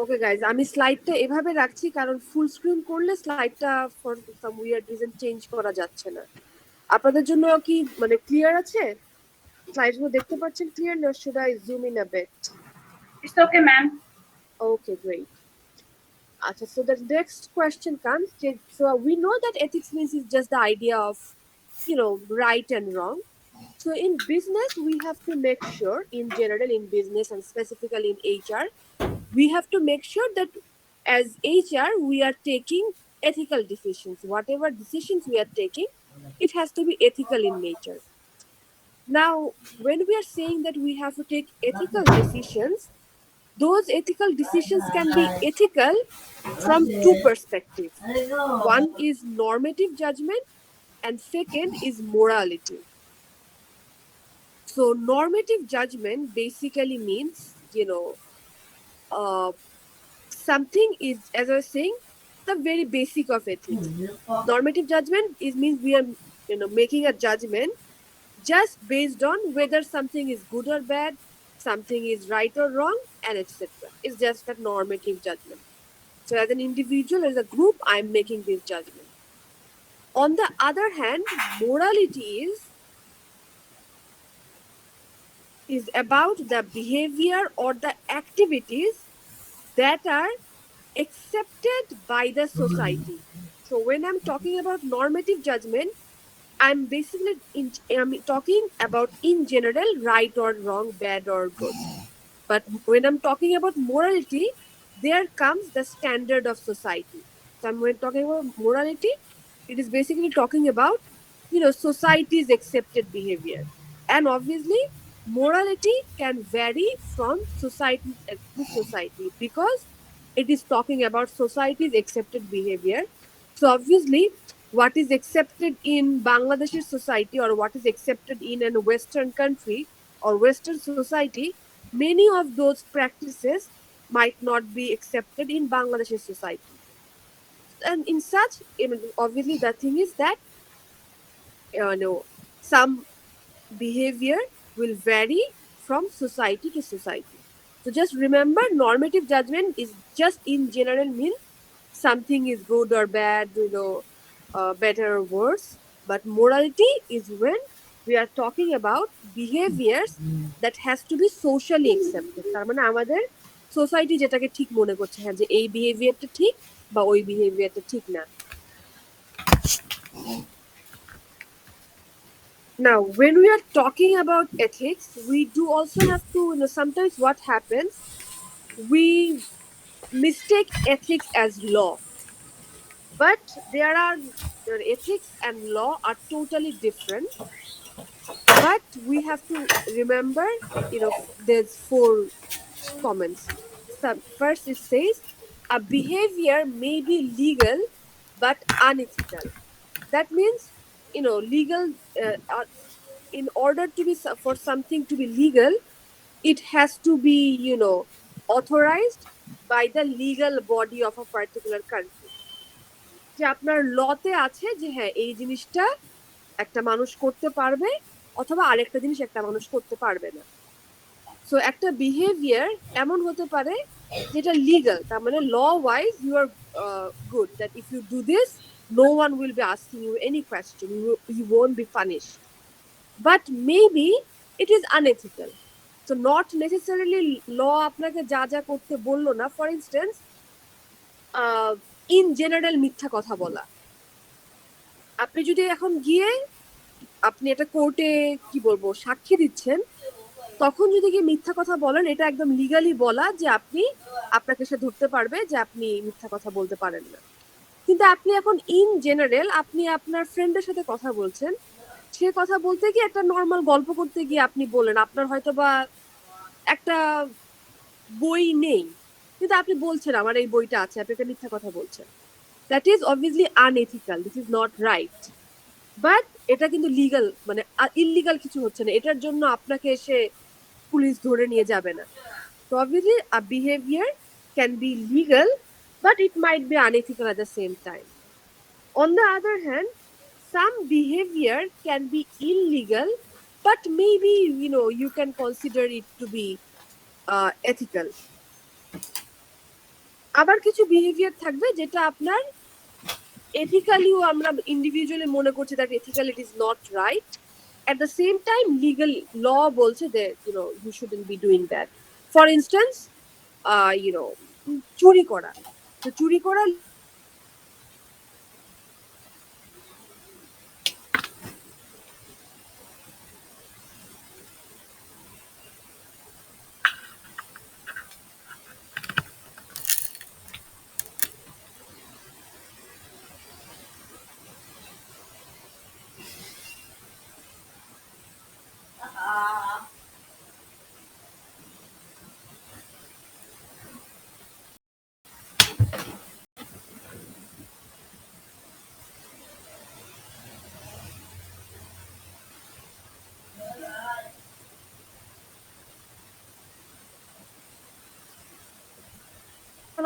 Okay guys, আমি স্লাইডটা এভাবে রাখছি কারণ ফুল স্ক্রিন করলে স্লাইডটা for some weird reason change করা যাচ্ছে না। আপনাদের জন্য কি মানে ক্লিয়ার আছে? স্লাইডগুলো দেখতে পাচ্ছেন ক্লিয়ার, না should I zoom in a bit? It's okay, ma'am. Okay, great. So the next question comes. So we know that ethics means is just the idea of, right and wrong. So in business, we have to make sure, in general, in business and specifically in HR, we have to make sure that as HR, we are taking ethical decisions. Whatever decisions we are taking, it has to be ethical in nature. Now, when we are saying that we have to take ethical decisions, those ethical decisions can be ethical from two perspectives. One is normative judgment, and second is morality. So, normative judgment basically means, uh, something is, as I was saying, the very basic of ethics. Normative judgment is means we are, making a judgment just based on whether something is good or bad, something is right or wrong, and etc. It's just a normative judgment. So, as an individual, as a group, I'm making this judgment. On the other hand, morality is about the behavior or the activities that are accepted by the society. So when I'm talking about normative judgment, I'm talking about in general right or wrong, bad or good. But when I'm talking about morality, there comes the standard of society. So when talking about morality, it is basically talking about, society's accepted behavior. And obviously, morality can vary from society to society because it is talking about society's accepted behavior. So obviously, what is accepted in Bangladeshi society or what is accepted in a Western country or Western society, many of those practices might not be accepted in Bangladeshi society. And in such, obviously, the thing is that some behavior will vary from society to society. So just remember, normative judgment is just in general means something is good or bad, better or worse. But morality is when we are talking about behaviors that has to be socially accepted. তার মানে আমাদের society যেটাকে ঠিক মনে করছে, হ্যাঁ, যে এই বিহেভিয়ারটা ঠিক বা ওই বিহেভিয়ারটা ঠিক না। Now, when we are talking about ethics, we do also have to, sometimes what happens, we mistake ethics as law. But there are ethics and law are totally different. But we have to remember, there's four comments. So first, it says a behavior may be legal but unethical. That means, legal. In order to be for something to be legal, it has to be, authorized by the legal body of a particular country. যে আপনার লতে আছে যে হ্যাঁ এই জিনিসটা একটা মানুষ করতে পারবে অথবা আরেকটা জিনিস একটা মানুষ করতে পারবে না। সো একটা বিহেভিয়ার এমন হতে পারে যেটা লিগাল, তার মানে law wise you are good, that if you do this no one will be asking you any question, you won't be punished. But maybe it is unethical. So not necessarily law আপনাকে যা যা করতে বললো না। For instance, in general মিথ্যা কথা বলা। আপনি যদি এখন গিয়ে আপনি একটা কোর্টে কি বলবো সাক্ষী দিচ্ছেন, তখন যদি গিয়ে মিথ্যা কথা বলেন, এটা একদম লিগালি বলা যে আপনাকে সে ধরতে পারবে যে আপনি মিথ্যা কথা বলতে পারেন না। কিন্তু আপনি এখন ইন জেনারেল আপনি আপনার ফ্রেন্ডের সাথে কথা বলছেন, সে কথা বলতে গিয়ে একটা নর্মাল গল্প করতে গিয়ে আপনি বললেন আপনার হয়তো বা একটা বই নেই, কিন্তু আপনি বলছেন আমার এই বইটা আছে, আপনি একটা মিথ্যা কথা বলছেন। That is obviously unethical, this is not right. But এটা কিন্তু লিগাল, মানে ইললিগাল কিছু হচ্ছে না, এটার জন্য আপনাকে এসে পুলিশ ধরে নিয়ে যাবে না। So obviously a behavior can be legal, but it might be unethical at the same time. On the other hand, some behavior can be illegal, but maybe, you can consider it to be ethical. আবার কিছু behaviour থাকবে যেটা আপনার এথিক্যালিও আমরা individually মনে করছি that ethically it is not right. At the same time, legal law বলছে that you shouldn't be doing that. For instance, চুরি করা। তো চুরি করা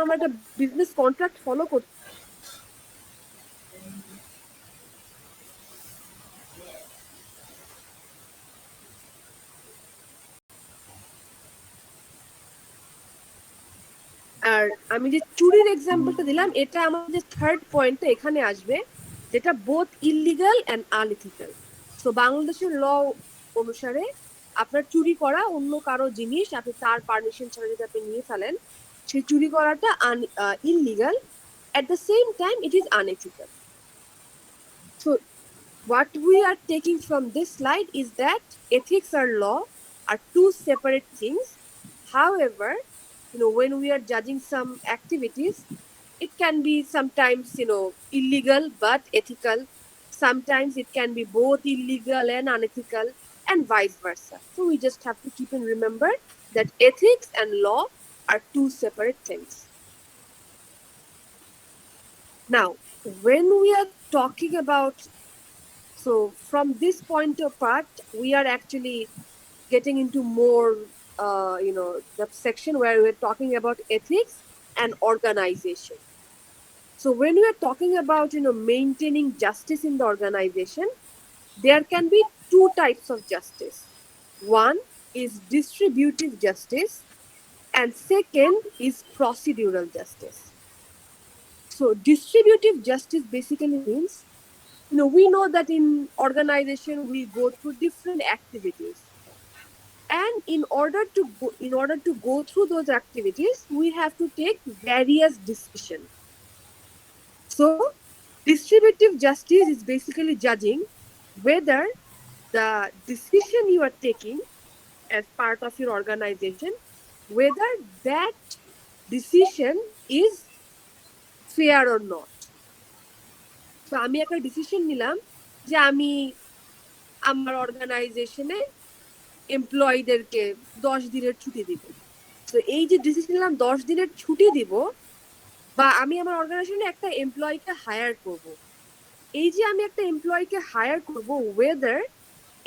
আমরা একটা বিজনেস কন্ট্রাক্ট ফলো করছি, আর আমি যে চুরির এক্সাম্পলটা দিলাম এটা আমাদের থার্ড পয়েন্টটা এখানে আসবে, যেটা both illegal and unethical. So বাংলাদেশের ল অনুসারে আপনার চুরি করা অন্য কারো জিনিস আপনি তার পারমিশন ছাড়া যদি আপনি নিয়ে ফেলেন, সেই চুরি করাটা illegal, at the same time it is unethical. So what we are taking from this slide is that ethics and law are two separate things. However, when we are judging some activities, it can be sometimes illegal but ethical, sometimes it can be both illegal and unethical, and vice versa. So we just have to keep in remember that ethics and law are two separate things. Now when we are talking about, so from this point apart we are actually getting into more the section where we're talking about ethics and organization. So when we are talking about maintaining justice in the organization, there can be two types of justice. One is distributive justice and second is procedural justice. So distributive justice basically means, we know that in organization we go through different activities, and in order to go through those activities we have to take various decisions. So distributive justice is basically judging whether the decision you are taking as part of your organization, whether that decision is fair or not. So আমি একটা decision নিলাম যে আমি আমার অর্গানাইজেশনে এমপ্লয়ীদেরকে 10 দিনের ছুটি দিব। তো এই যে ডিসিশন নিলাম 10 দিনের ছুটি দিব, বা আমি আমার অর্গানাইজেশনে একটা এমপ্লয়ীকে হায়ার করব, এই যে আমি একটা এমপ্লয়ীকে হায়ার করব, ওয়েদার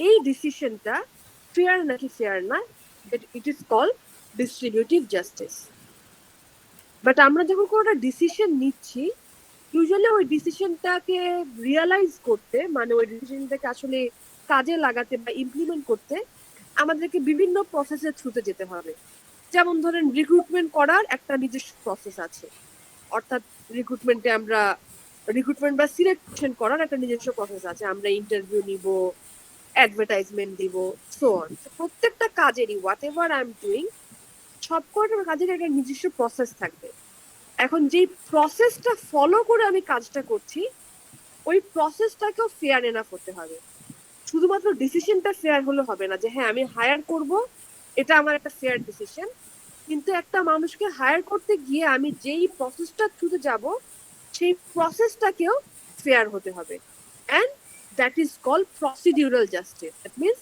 এই ডিসিশনটা ফেয়ার নাকি ফেয়ার না, it is called distributive justice. But আমরা যখন কোনো একটা ডিসিশন নিচ্ছি, ইউজুয়ালি ওই ডিসিশনটাকে রিয়ালাইজ করতে, মানে ওই ডিসিশনটাকে আসলে কাজে লাগাতে বা ইমপ্লিমেন্ট করতে আমাদেরকে বিভিন্ন প্রসেসের থ্রুতে যেতে হবে। যেমন ধরেন রিক্রুটমেন্ট করার একটা নিজস্ব প্রসেস আছে, অর্থাৎ রিক্রুটমেন্ট বা সিলেকশন করার একটা নিজস্ব প্রসেস আছে, আমরা ইন্টারভিউ নিব, অ্যাডভার্টাইজমেন্ট দিব, সো অন। প্রত্যেকটা কাজেরই what ever I am doing, সবকটা কাজের একটা নিজস্ব প্রসেস থাকবে। এখন যেই প্রসেসটা ফলো করে আমি কাজটা করছি, ওই প্রসেসটাকেও ফেয়ার এনাফ হতে হবে। শুধুমাত্র ডিসিশনটা ফেয়ার হলে হবে না, যে হ্যাঁ আমি হায়ার করব, এটা আমার একটা ফেয়ার ডিসিশন, কিন্তু একটা মানুষকে হায়ার করতে গিয়ে আমি যেই প্রসেসটা থ্রুতে যাব, সেই প্রসেসটাকেও ফেয়ার হতে হবে। And that is called procedural justice. That means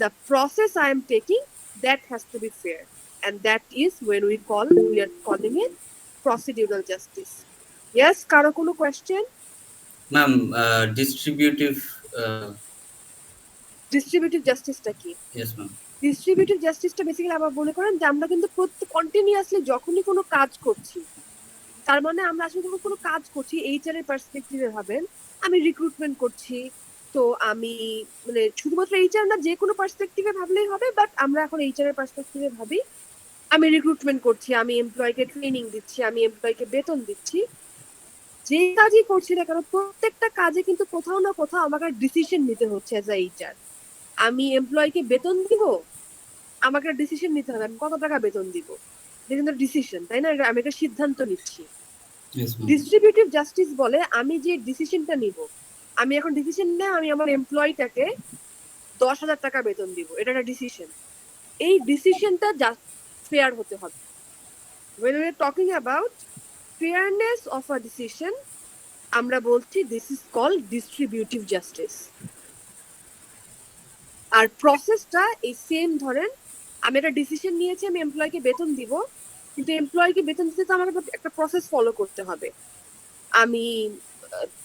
the process I am taking, that has to be fair, and that is when we are calling it procedural justice. Yes, কারো কোনো কোয়েশ্চেন? ম্যাম, ডিস্ট্রিবিউটিভ জাস্টিসটা কি? Yes ma'am. Distributive জাস্টিসটা basically আবার মনে করেন যে আমরা কিন্তু কন্টিনিউয়াসলি যখনই কোনো কাজ করছি, তার মানে আমরা আসলে যখন কোনো কাজ করছি, এইচআর এর পার্সপেক্টিভে ভাবেন, আমি রিক্রুটমেন্ট করছি, তো আমি মানে শুধুমাত্র এইচআর না, যে কোনো পার্সপেক্টিভে ভাবলেই হবে, বাট আমরা এখন এইচআর এর পার্সপেক্টিভে ভাবি। আমি রিক্রুটমেন্ট করছি, আমি এমপ্লয়কে ট্রেনিং দিচ্ছি, আমি এমপ্লয়কে বেতন দিচ্ছি, যে কাজই করছি না কেন প্রত্যেকটা কাজে কিন্তু কোথাও না কোথাও আমাকে ডিসিশন নিতে হচ্ছে এজ আ এইচআর। আমি এমপ্লয়কে বেতন দিব, আমাকে ডিসিশন নিতে হবে আমি কত টাকা বেতন দিব, এটা কিন্তু ডিসিশন, তাই না? আমি একটা সিদ্ধান্ত নিচ্ছি। Yes, ma'am. ডিস্ট্রিবিউটিভ জাস্টিস বলে আমি যে ডিসিশনটা নিব, আমি এখন ডিসিশন নিয়ে আমি আমার এমপ্লয়টাকে 10,000 টাকা বেতন দিব, এটা একটা ডিসিশন। এই ডিসিশনটা জাস্ট ফেয়ার হতে হবে। when we are talking about fairness of a decision, আমরা বলছি this is called distributive justice। আর প্রসেসটা এই সেম, ধরেন আমি একটা ডিসিশন নিয়েছি আমি এমপ্লয়কে বেতন দিব, কিন্তু এমপ্লয়কে বেতন দিতে তো আমাকে একটা প্রসেস ফলো করতে হবে। আমি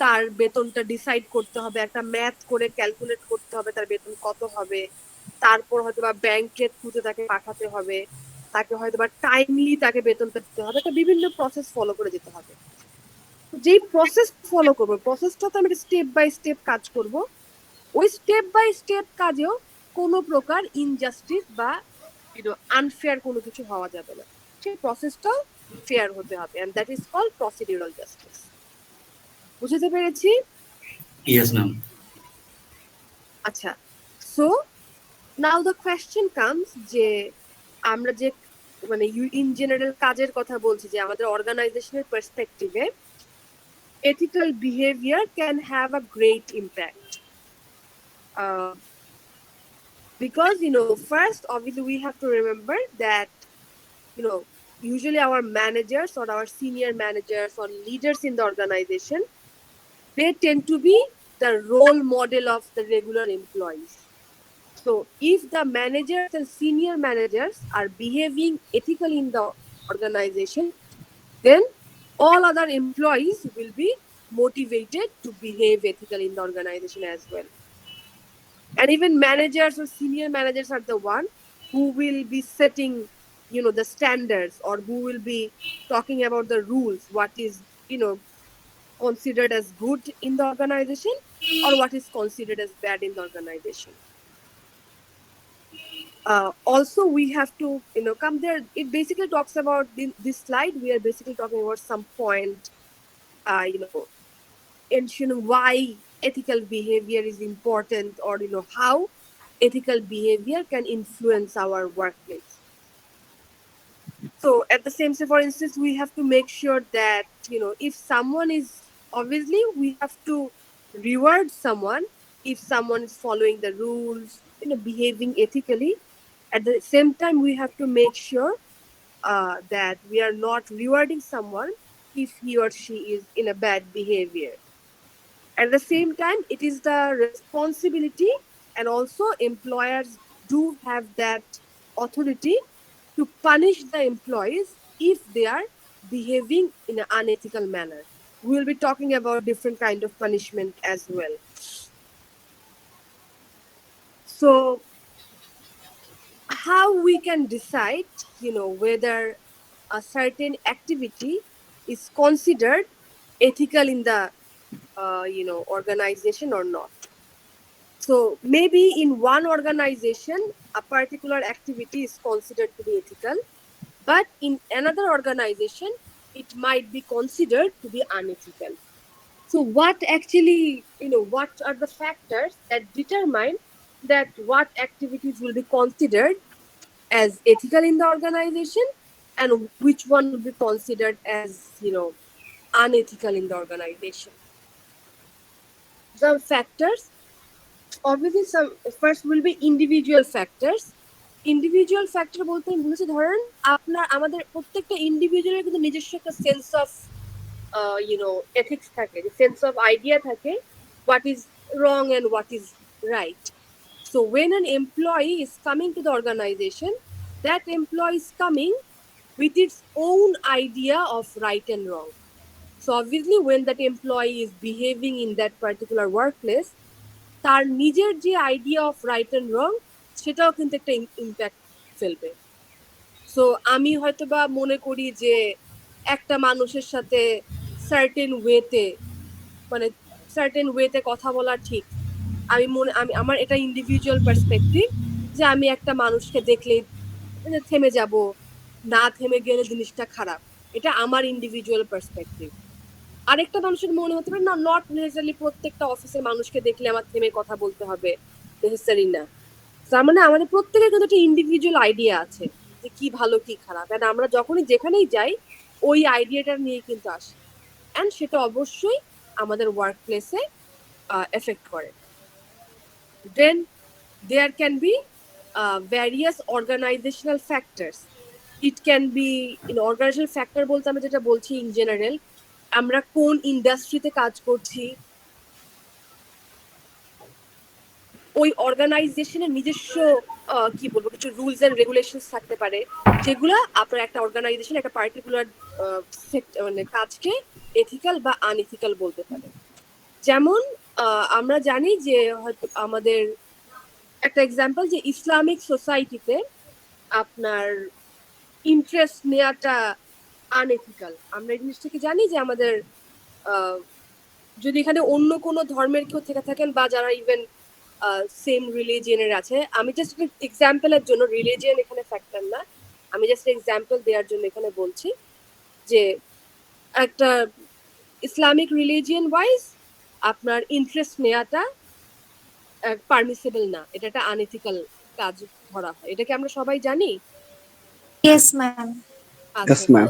তার বেতনটা ডিসাইড করতে হবে, একটা ম্যাথ করে ক্যালকুলেট করতে হবে তার বেতন কত হবে, তারপর হয়তো বা ব্যাংকের থ্রুতে তাকে পাঠাতে হবে, তাকে হয়তো বা টাইমলি তাকে বেতনটা দিতে হবে, একটা বিভিন্ন প্রসেস ফলো করে যেতে হবে। যেই প্রসেস ফলো করবো, প্রসেসটা তো আমি স্টেপ বাই স্টেপ কাজ করব, ওই স্টেপ বাই স্টেপ কাজেও কোনো প্রকার ইনজাস্টিস বা আনফেয়ার কোনো কিছু হওয়া যাবে না, সেই প্রসেসটাও ফেয়ার হতে হবে, and that is called procedural justice. বুঝতে পেরেছি? Yes, ma'am. আচ্ছা, so now the question comes যে আমরা যে মানে ইন জেনারেল কাজের কথা বলছি, যে আমাদের অর্গানাইজেশনের পার্সপেক্টিভে ethical behavior can have a great impact, because first obviously we have to remember that usually our managers or our senior managers or leaders in the organization, they tend to be the role model of the regular employees. So if the managers and senior managers are behaving ethically in the organization, then all other employees will be motivated to behave ethically in the organization as well. And even managers or senior managers are the one who will be setting the standards, or who will be talking about the rules, what is considered as good in the organization or what is considered as bad in the organization. Also we have to come there. It basically talks about this slide, we are basically talking about some point, ensuring why ethical behavior is important, or how ethical behavior can influence our workplace. So at the same time, for instance, we have to make sure that if someone is, obviously we have to reward someone if someone is following the rules, behaving ethically. At the same time, we have to make sure that we are not rewarding someone if he or she is in a bad behavior. At the same time, it is the responsibility, and also employers do have that authority to punish the employees if they are behaving in an unethical manner. We will be talking about different kind of punishment as well. So how we can decide whether a certain activity is considered ethical in the organization or not. So maybe in one organization a particular activity is considered to be ethical, but in another organization it might be considered to be unethical. So what actually, what are the factors that determine that what activities will be considered as ethical in the organization and which one will be considered as unethical in the organization? Some factors, obviously some first will be individual factors. Individual factor বলতে আমি বুঝেছি, ধরেন আমাদের প্রত্যেকটা ইন্ডিভিজুয়ালের কিন্তু নিজস্ব একটা sense of ethics থাকে, সেন্স অফ আইডিয়া থাকে, what is wrong and what is right. So when an employee is coming to the organization, that employee is coming with its own idea of right and wrong. So obviously when that employee is behaving in that particular workplace, তার নিজের যে idea of right and wrong সেটাও কিন্তু একটা impact ফেলবে। So আমি হয়তোবা মনে করি যে একটা মানুষের সাথে সার্টেন ওয়েতে মানে সার্টেন ওয়েতে কথা বলা ঠিক, আমি আমার এটা ইন্ডিভিজুয়াল পার্সপেক্টিভ, যে আমি একটা মানুষকে দেখলেই থেমে যাব, না থেমে গেলে জিনিসটা খারাপ, এটা আমার ইন্ডিভিজুয়াল পার্সপেক্টিভ। আরেকটা মানুষের মনে হতে পারে না, নট নেসেসারি প্রত্যেকটা অফিসের মানুষকে দেখলে আমার থেমে কথা বলতে হবে, নেসেসারি না। তার মানে আমাদের প্রত্যেকের কিন্তু একটা ইন্ডিভিজুয়াল আইডিয়া আছে যে কি ভালো কি খারাপ, এন্ড আমরা যখনই যেখানেই যাই ওই আইডিয়াটা নিয়ে কিন্তু আসি, এন্ড সেটা অবশ্যই আমাদের ওয়ার্ক প্লেসে এফেক্ট করে। দেন there can be various organizational factors. It can be organizational factor বলতে আমরা যেটা বলছি ইন জেনারেল, আমরা কোন ইন্ডাস্ট্রিতে কাজ করছি, ওই অর্গানাইজেশনের নিজস্ব কি বলবো কিছু রুলস এন্ড রেগুলেশনস থাকতে পারে, যেগুলো আপনার একটা অর্গানাইজেশন একটা পার্টিকুলার মানে কাজকে এথিক্যাল বা আনএথিক্যাল বলতে পারে। যেমন আমরা জানি যে হয়তো আমাদের একটা এক্সাম্পল যে ইসলামিক সোসাইটিতে আপনার ইন্টারেস্ট নেওয়াটা আনএথিক্যাল। আমরা এই জিনিসটাকে জানি যে আমাদের যদি এখানে অন্য কোনো ধর্মের কেউ থেকে থাকেন বা যারা ইভেন সেম রিলিজিয়নের আছে, আমি জাস্ট এক্সাম্পলের জন্য, রিলিজিয়ন এখানে ফ্যাক্টর না, আমি জাস্ট এক্সাম্পল দেওয়ার জন্য এখানে বলছি যে একটা ইসলামিক রিলিজিয়ন ওয়াইজ আপনার ইন্টারেস্ট নেওয়াটা পারমিসিবল না, এটা একটা আনএথিক্যাল কাজ ধরা হয়। এটা কি আমরা সবাই জানি? Yes, ma'am. আচ্ছা,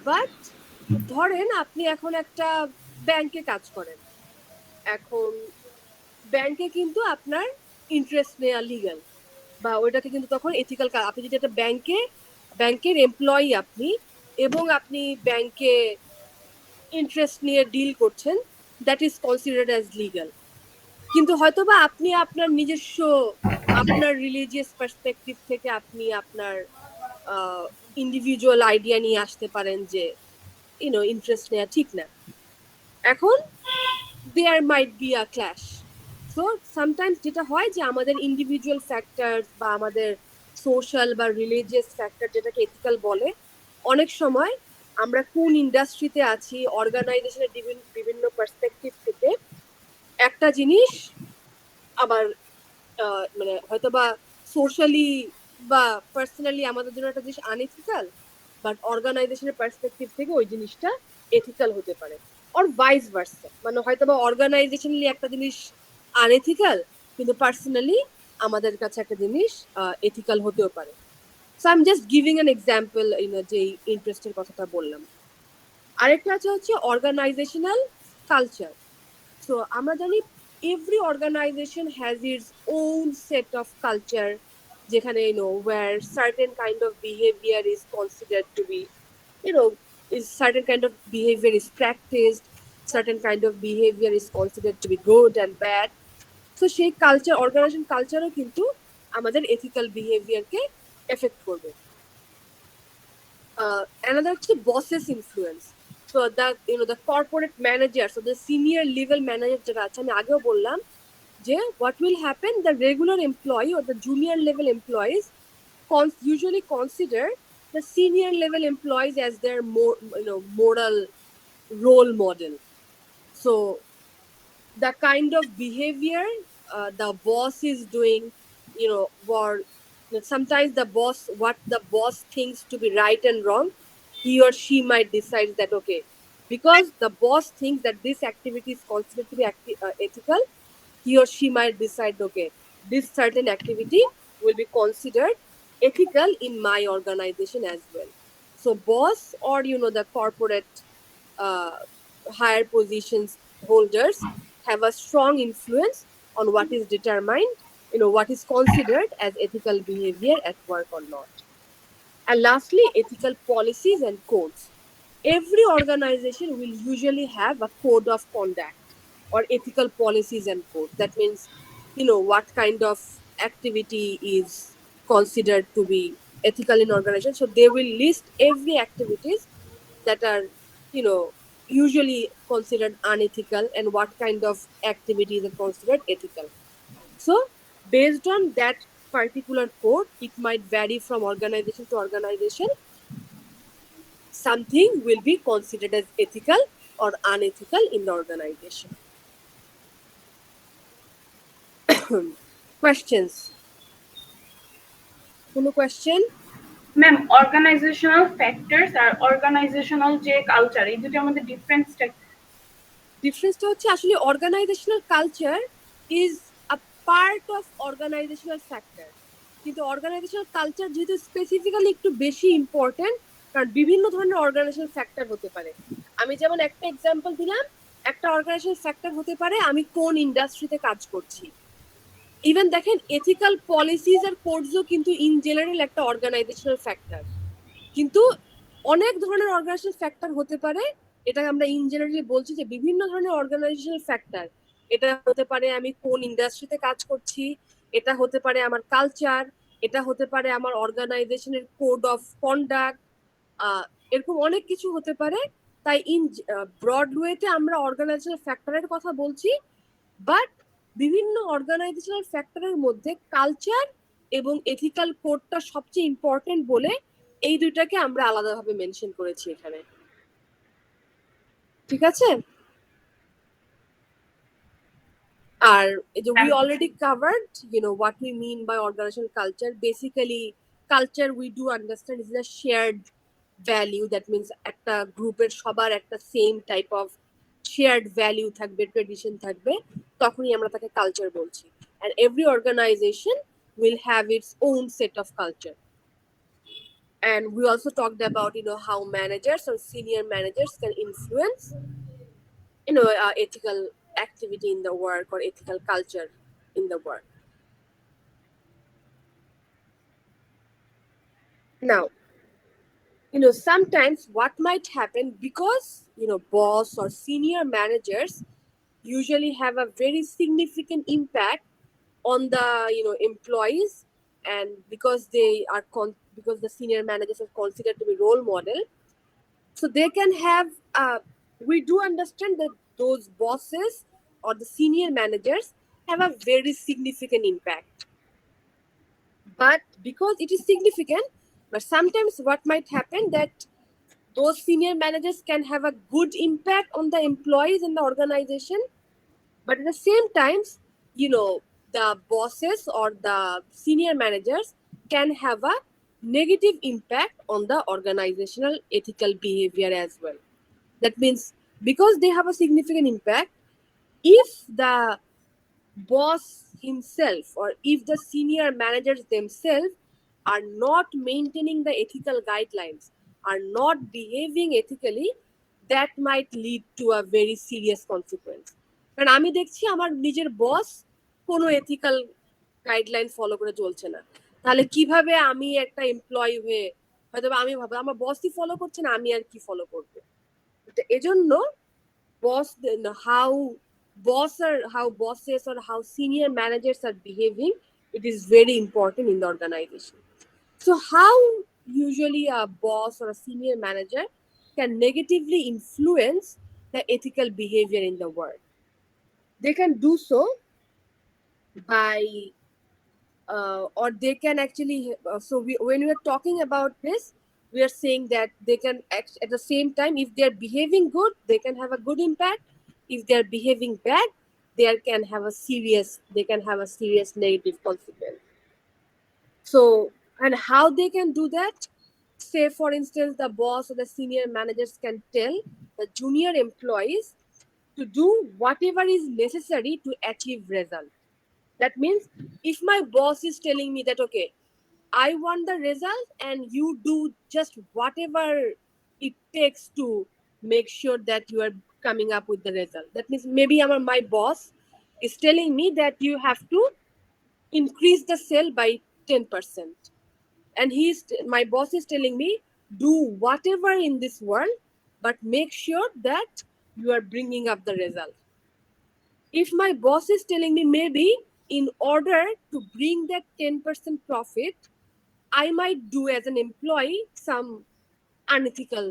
বাট ধরেন আপনি এখন একটা ব্যাংকে কাজ করেন, এখন ব্যাংকে কিন্তু আপনার ইন্টারেস্ট নেওয়া লিগ্যাল, বা ওইটাকে কিন্তু তখন এথিক্যাল কাজ। আপনি যদি একটা ব্যাংকের এমপ্লয়ি আপনি, এবং আপনি ব্যাংকে ইন্টারেস্ট নিয়ে ডিল করছেন, that is considered as legal. কিন্তু হয়তোবা আপনি আপনার নিজস্ব আপনার রিলিজিয়াস পার্সপেক্টিভ থেকে আপনি আপনার ইন্ডিভিজুয়াল আইডিয়া নিয়ে আসতে পারেন যে ইন্টারেস্ট নেওয়া ঠিক না। এখন there might be a clash. So sometimes যেটা হয় যে আমাদের ইন্ডিভিজুয়াল ফ্যাক্টর বা আমাদের সোশ্যাল বা রিলিজিয়াস ফ্যাক্টর যেটাকে এথিক্যাল বলে, অনেক সময় আমরা কোন ইন্ডাস্ট্রিতে আছি, অর্গানাইজেশনের বিভিন্ন পার্সপেক্টিভ থেকে একটা জিনিস আবার মানে হয়তোবা সোশ্যালি বা পার্সোনালি আমাদের জন্য একটা জিনিস আনএথিক্যাল, বাট অর্গানাইজেশনের পার্সপেক্টিভ থেকে ওই জিনিসটা এথিক্যাল হতে পারে, অর ভাইস ভার্সা। মানে হয়তোবা অর্গানাইজেশনালি একটা জিনিস আনএথিক্যাল, কিন্তু পার্সোনালি আমাদের কাছে একটা জিনিস এথিক্যাল হতেও পারে। So I am just giving an example, যে ইন্টারেস্টের কথাটা বললাম। আরেকটা হচ্ছে অর্গানাইজেশনাল কালচার। সো আমরা জানি every organization has its own set of culture, যেখানে where certain kind of behavior is considered to be, is certain kind of behavior is practiced, certain kind of behavior is considered to be good and bad. So সেই culture, organisation কালচারও কিন্তু আমাদের ethical বিহেভিয়ারকে effect করবে। Another হচ্ছে buses influence. So the corporate managers, so the senior level manager যারা আছে, আমি আগেও বললাম যে what will happen, the regular employee or the junior level employees usually consider the senior level employees as their moral role model. So the kind of behavior the boss is doing, or sometimes what the boss thinks to be right and wrong, he or she might decide that okay, because the boss thinks that this activity is considered to be ethical, he or she might decide okay, this certain activity will be considered ethical in my organization as well. So boss, or the corporate uh, higher positions holders have a strong influence on what is determined, what is considered as ethical behavior at work or not. And lastly, ethical policies and codes. Every organization will usually have a code of conduct or ethical policies and codes. That means, what kind of activity is considered to be ethical in organization. So they will list every activities that are, usually considered unethical and what kind of activities are considered ethical. So based on that particular code, it might vary from organization to organization. Something will be considered as ethical or unethical in the organization. Questions? কোনো question? Ma'am organisational factors আর organisational যে culture এই দুটোর মধ্যে ডিফারেন্সটা হচ্ছে আসলে organisational culture is a part of organisational factor, কিন্তু অর্গানাইজেশনাল কালচার যেহেতু স্পেসিফিক্যালি একটু বেশি ইম্পর্টেন্ট, কারণ বিভিন্ন ধরনের অর্গানাইজেশনাল ফ্যাক্টর হতে পারে। আমি যেমন একটা এক্সাম্পল দিলাম, একটা অর্গানাইজেশনাল ফ্যাক্টর হতে পারে আমি কোন ইন্ডাস্ট্রিতে কাজ করছি। ইভেন দেখেন এথিক্যাল পলিসিজ আর কোডসও কিন্তু ইন জেনারেল একটা অর্গানাইজেশনাল ফ্যাক্টর, কিন্তু অনেক ধরনের অর্গানাইজেশনাল ফ্যাক্টর হতে পারে। এটা আমরা ইন জেনারেলি বলছি যে বিভিন্ন ধরনের অর্গানাইজেশনাল ফ্যাক্টর। এটা হতে পারে আমি কোন ইন্ডাস্ট্রিতে কাজ করছি, এটা হতে পারে আমার কালচার, এটা হতে পারে আমার অর্গানাইজেশনের কোড অফ কন্ডাক্ট, এরকম অনেক কিছু হতে পারে। তাই ইন ব্রড ওয়েতে আমরা অর্গানাইজেশনাল ফ্যাক্টরের কথা বলছি, বাট বিভিন্ন অর্গানাইজেশনাল ফ্যাক্টরের মধ্যে কালচার এবং এথিক্যাল কোডটা সবচেয়ে ইম্পর্টেন্ট বলে এই দুইটাকে আমরা আলাদাভাবে মেনশন করেছি এখানে। ঠিক আছে? আর we already covered what we mean by organizational culture. Basically culture we do understand is a shared value. That means একটা গ্রুপের সবার একটা same type of shared value থাকবে, ট্রেডিশন থাকবে, তখনই আমরা তাকে কালচার বলছি। and every organization will have its own set of culture. And we also talked about how managers or senior managers can influence ethical activity in the work or ethical culture in the work. Now sometimes what might happen, because boss or senior managers usually have a very significant impact on the employees, and because they are because the senior managers are considered to be role model, so they can have we do understand that those bosses or the senior managers have a very significant impact. But because it is significant, but sometimes what might happen that those senior managers can have a good impact on the employees in the organization, but at the same times the bosses or the senior managers can have a negative impact on the organizational ethical behavior as well. That means because they have a significant impact, if the boss himself or if the senior managers themselves are not maintaining the ethical guidelines, are not behaving ethically, that might lead to a very serious consequence. কারণ আমি দেখছি আমার নিজের বস কোনো ethical guideline follow করে চলছে না, তাহলে কিভাবে আমি একটা এমপ্লয়ি হয়ে হয়তো আমি ভাবো আমার বসই ফলো করছে না, আমি আর কি ফলো করবো। এজন্য boss how bosses or how senior managers are behaving, it is very important in the organization. So how usually a boss or a senior manager can negatively influence the ethical behavior in the work? They can do so by or they can actually when we are talking about this, we are saying that they can act at the same time. If they are behaving good, they can have a good impact. If they are behaving bad, they can have a serious negative consequence. So, and how they can do that? Say for instance the boss or the senior managers can tell the junior employees to do whatever is necessary to achieve result. That means if my boss is telling me that, okay, I want the result and you do just whatever it takes to make sure that you are coming up with the result. That means maybe my boss is telling me that you have to increase the sale by 10%. And my boss is telling me, do whatever in this world, but make sure that you are bringing up the result. If my boss is telling me maybe in order to bring that 10% profit, I might do as an employee some unethical,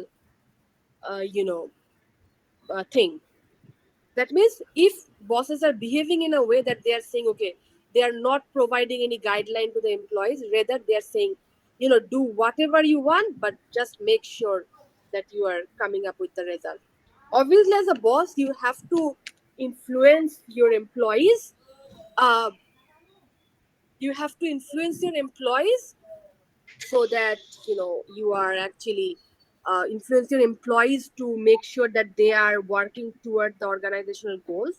thing. That means if bosses are behaving in a way that they are saying, okay, they are not providing any guideline to the employees, rather they are saying, do whatever you want, but just make sure that you are coming up with the result. Obviously, as a boss, you have to influence your employees. Uh, you have to influence your employees so that you are actually influence your employees to make sure that they are working toward the organizational goals,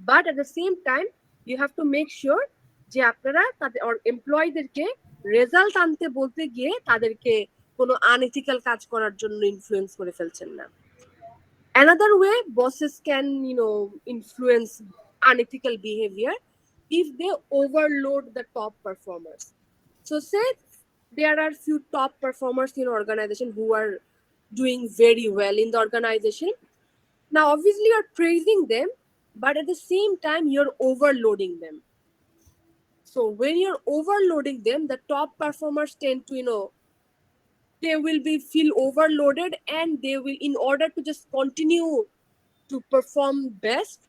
but at the same time you have to make sure যে আপনারা তাদের এমপ্লয়ীদেরকে result আনতে বলতে গিয়ে তাদেরকে কোনো unethical কাজ করার জন্য ইনফ্লুয়েন্স করে ফেলছেন না। Another way bosses can influence unethical behavior if they overload the top performers. So say there are few top performers in organization who are doing very well in the organization. Now obviously you're praising them, but at the same time you're overloading them. So when you're overloading them, the top performers tend to they will be feel overloaded, and they will, in order to just continue to perform best,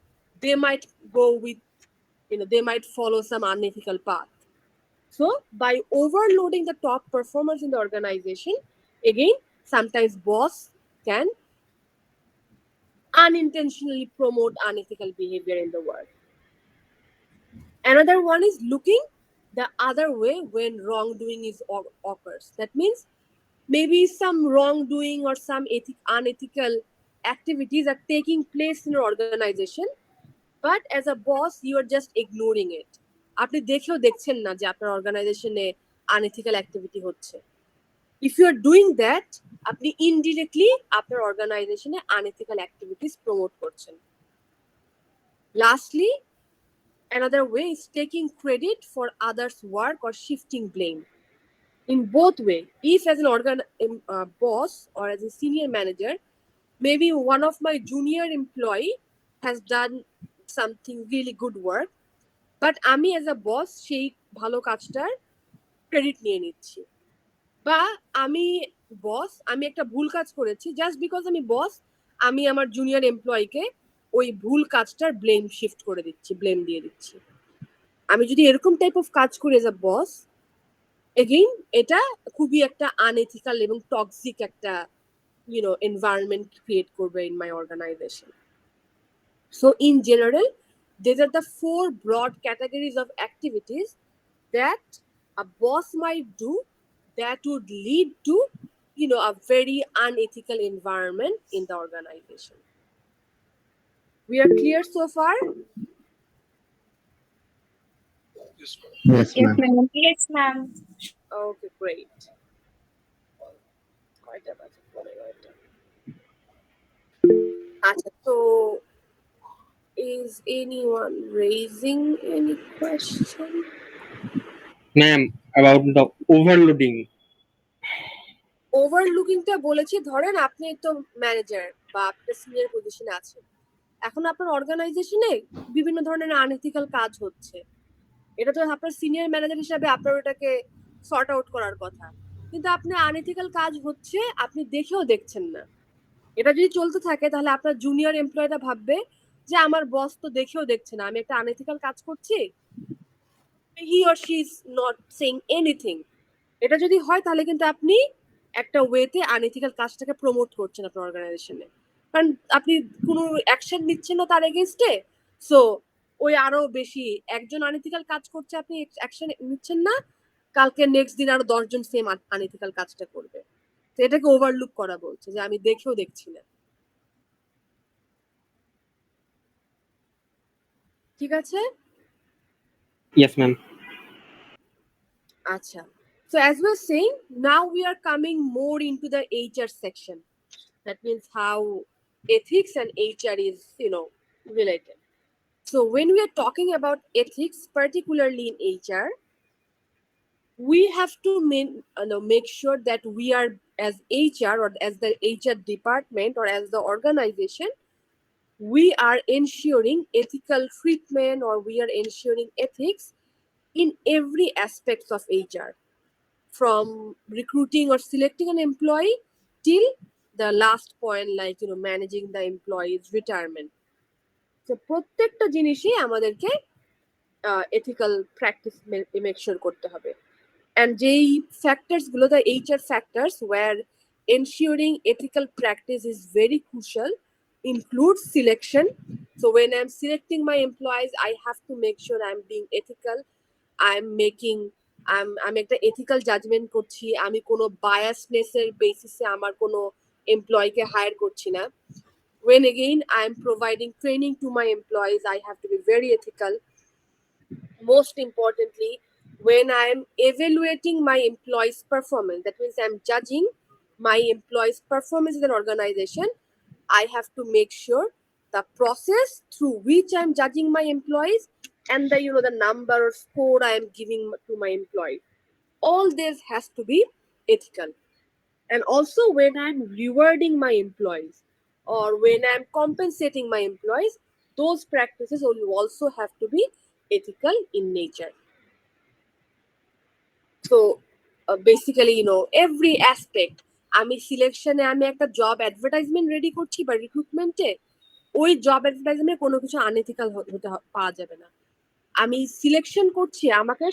they might go with they might follow some unethical path. So by overloading the top performers in the organization, again, sometimes boss can unintentionally promote unethical behavior in the work. Another one is looking the other way when wrongdoing is occurs. That means maybe some wrongdoing or some unethical activities are taking place in your organization, but as a boss you are just ignoring it. আপনি দেখেও দেখছেন না যে আপনার অর্গানাইজেশনে unethical activity হচ্ছে। If you are doing that, আপনি indirectly আপনার অর্গানাইজেশনে আনএথিক্যাল অ্যাক্টিভিটিস প্রমোট করছেন। Lastly, another way is taking credit for others' work or shifting blame. In both way, if as an boss or as a senior manager, maybe one of my junior employee has done something really good work, but আমি as a বস সেই ভালো কাজটার credit নিয়ে নিচ্ছি, বা আমি বস আমি একটা ভুল কাজ করেছি, জাস্ট বিকজ আমি বস আমি আমার জুনিয়র এমপ্লয়িকে ওই ভুল কাজটার ব্লেম শিফট করে দিচ্ছি, ব্লেম দিয়ে দিচ্ছি। আমি যদি এরকম টাইপ অফ কাজ করি এজ আ বস, এগেইন এটা খুবই একটা আনএথিক্যাল এবং টক্সিক একটা এনভায়রনমেন্ট ক্রিয়েট করবে in my organisation. So in general, these are the four broad categories of activities that a boss might do that would lead to a very unethical environment in the organization. We are clear so far? Yes, Yes, ma'am. ma'am. Yes, ma'am. Okay, great. কয়টা বাজে? পরে কয়টা? আচ্ছা, so is anyone raising any question? Ma'am, about the overloading. ওভারলুকিংটা বলেছি, ধরেন আপনি তো manager বা আপনি সিনিয়র পজিশনে আছেন, এখন আপনার অর্গানাইজেশনে বিভিন্ন ধরনের আনএথিক্যাল কাজ হচ্ছে, এটা তো আপনার সিনিয়র ম্যানেজার হিসাবে আপনার ওটাকে সর্ট আউট করার কথা, কিন্তু আপনি আনএথিক্যাল কাজ হচ্ছে আপনি দেখেও দেখছেন না। এটা যদি চলতে থাকে তাহলে আপনার জুনিয়র এমপ্লয়িরা ভাববে যে আমার বস তো দেখেও দেখছে না, আমি একটা আনএথিক্যাল কাজ করছি, he or she is not saying anything. এটা যদি হয় তাহলে কিন্তু আপনি একটা ওয়েতে আনএথিক্যাল কাজটাকে প্রমোট করছেন আপনার অর্গানাইজেশনে, কারণ আপনি কোনো অ্যাকশন নিচ্ছেন না তার এগেইনস্টে। সো ওই আরো বেশি একজন আনএথিক্যাল কাজ করছে, আপনি অ্যাকশন নিচ্ছেন না, কালকে নেক্সট দিন আরো 10 জন সেম আনএথিক্যাল কাজটা করবে। তো এটাকে ওভারলুক করা বলছে, যে আমি দেখেও দেখছি না। ঠিক আছে? Yes, ma'am. Acha. So as we're saying, now we are coming more into the HR section. That means how ethics and HR is, related. So when we are talking about ethics, particularly in HR, we have to make sure that we are, as HR or as the HR department or as the organization, we are ensuring ethical treatment, or we are ensuring ethics in every aspects of HR, from recruiting or selecting an employee till the last point, like managing the employee's retirement. So প্রত্যেকটা জিনিসই আমাদেরকে ethical practice make sure করতে হবে। And যেই factors গুলো, the HR factors where ensuring ethical practice is very crucial, includes selection. So when I'm selecting my employees, I have to make sure I'm being ethical. I'm making আমি একটা ethical judgement করছি, আমি কোনো বায়াসনেসের বেসিসে আমার কোনো এমপ্লয়িকে higher করছি না। When again I am providing training to my employees, I have to be very ethical. Most importantly, when I am evaluating my employees' performance, that means I am judging my employees' performance in an organization, I have to make sure the process through which I am judging my employees and the number or score I am giving to my employee, all this has to be ethical. And also when I'm rewarding my employees or when I'm compensating my employees, those practices will also have to be ethical in nature. So basically, every aspect, আমি সিলেকশনে আমি একটা job advertisement ready করছি বা রিক্রুটমেন্টে, ওই job অ্যাডভার্টাইজমেন্টে কোনো কিছু unethical হতে পাওয়া যাবে না। আমি সিলেকশন করছি, আমাকে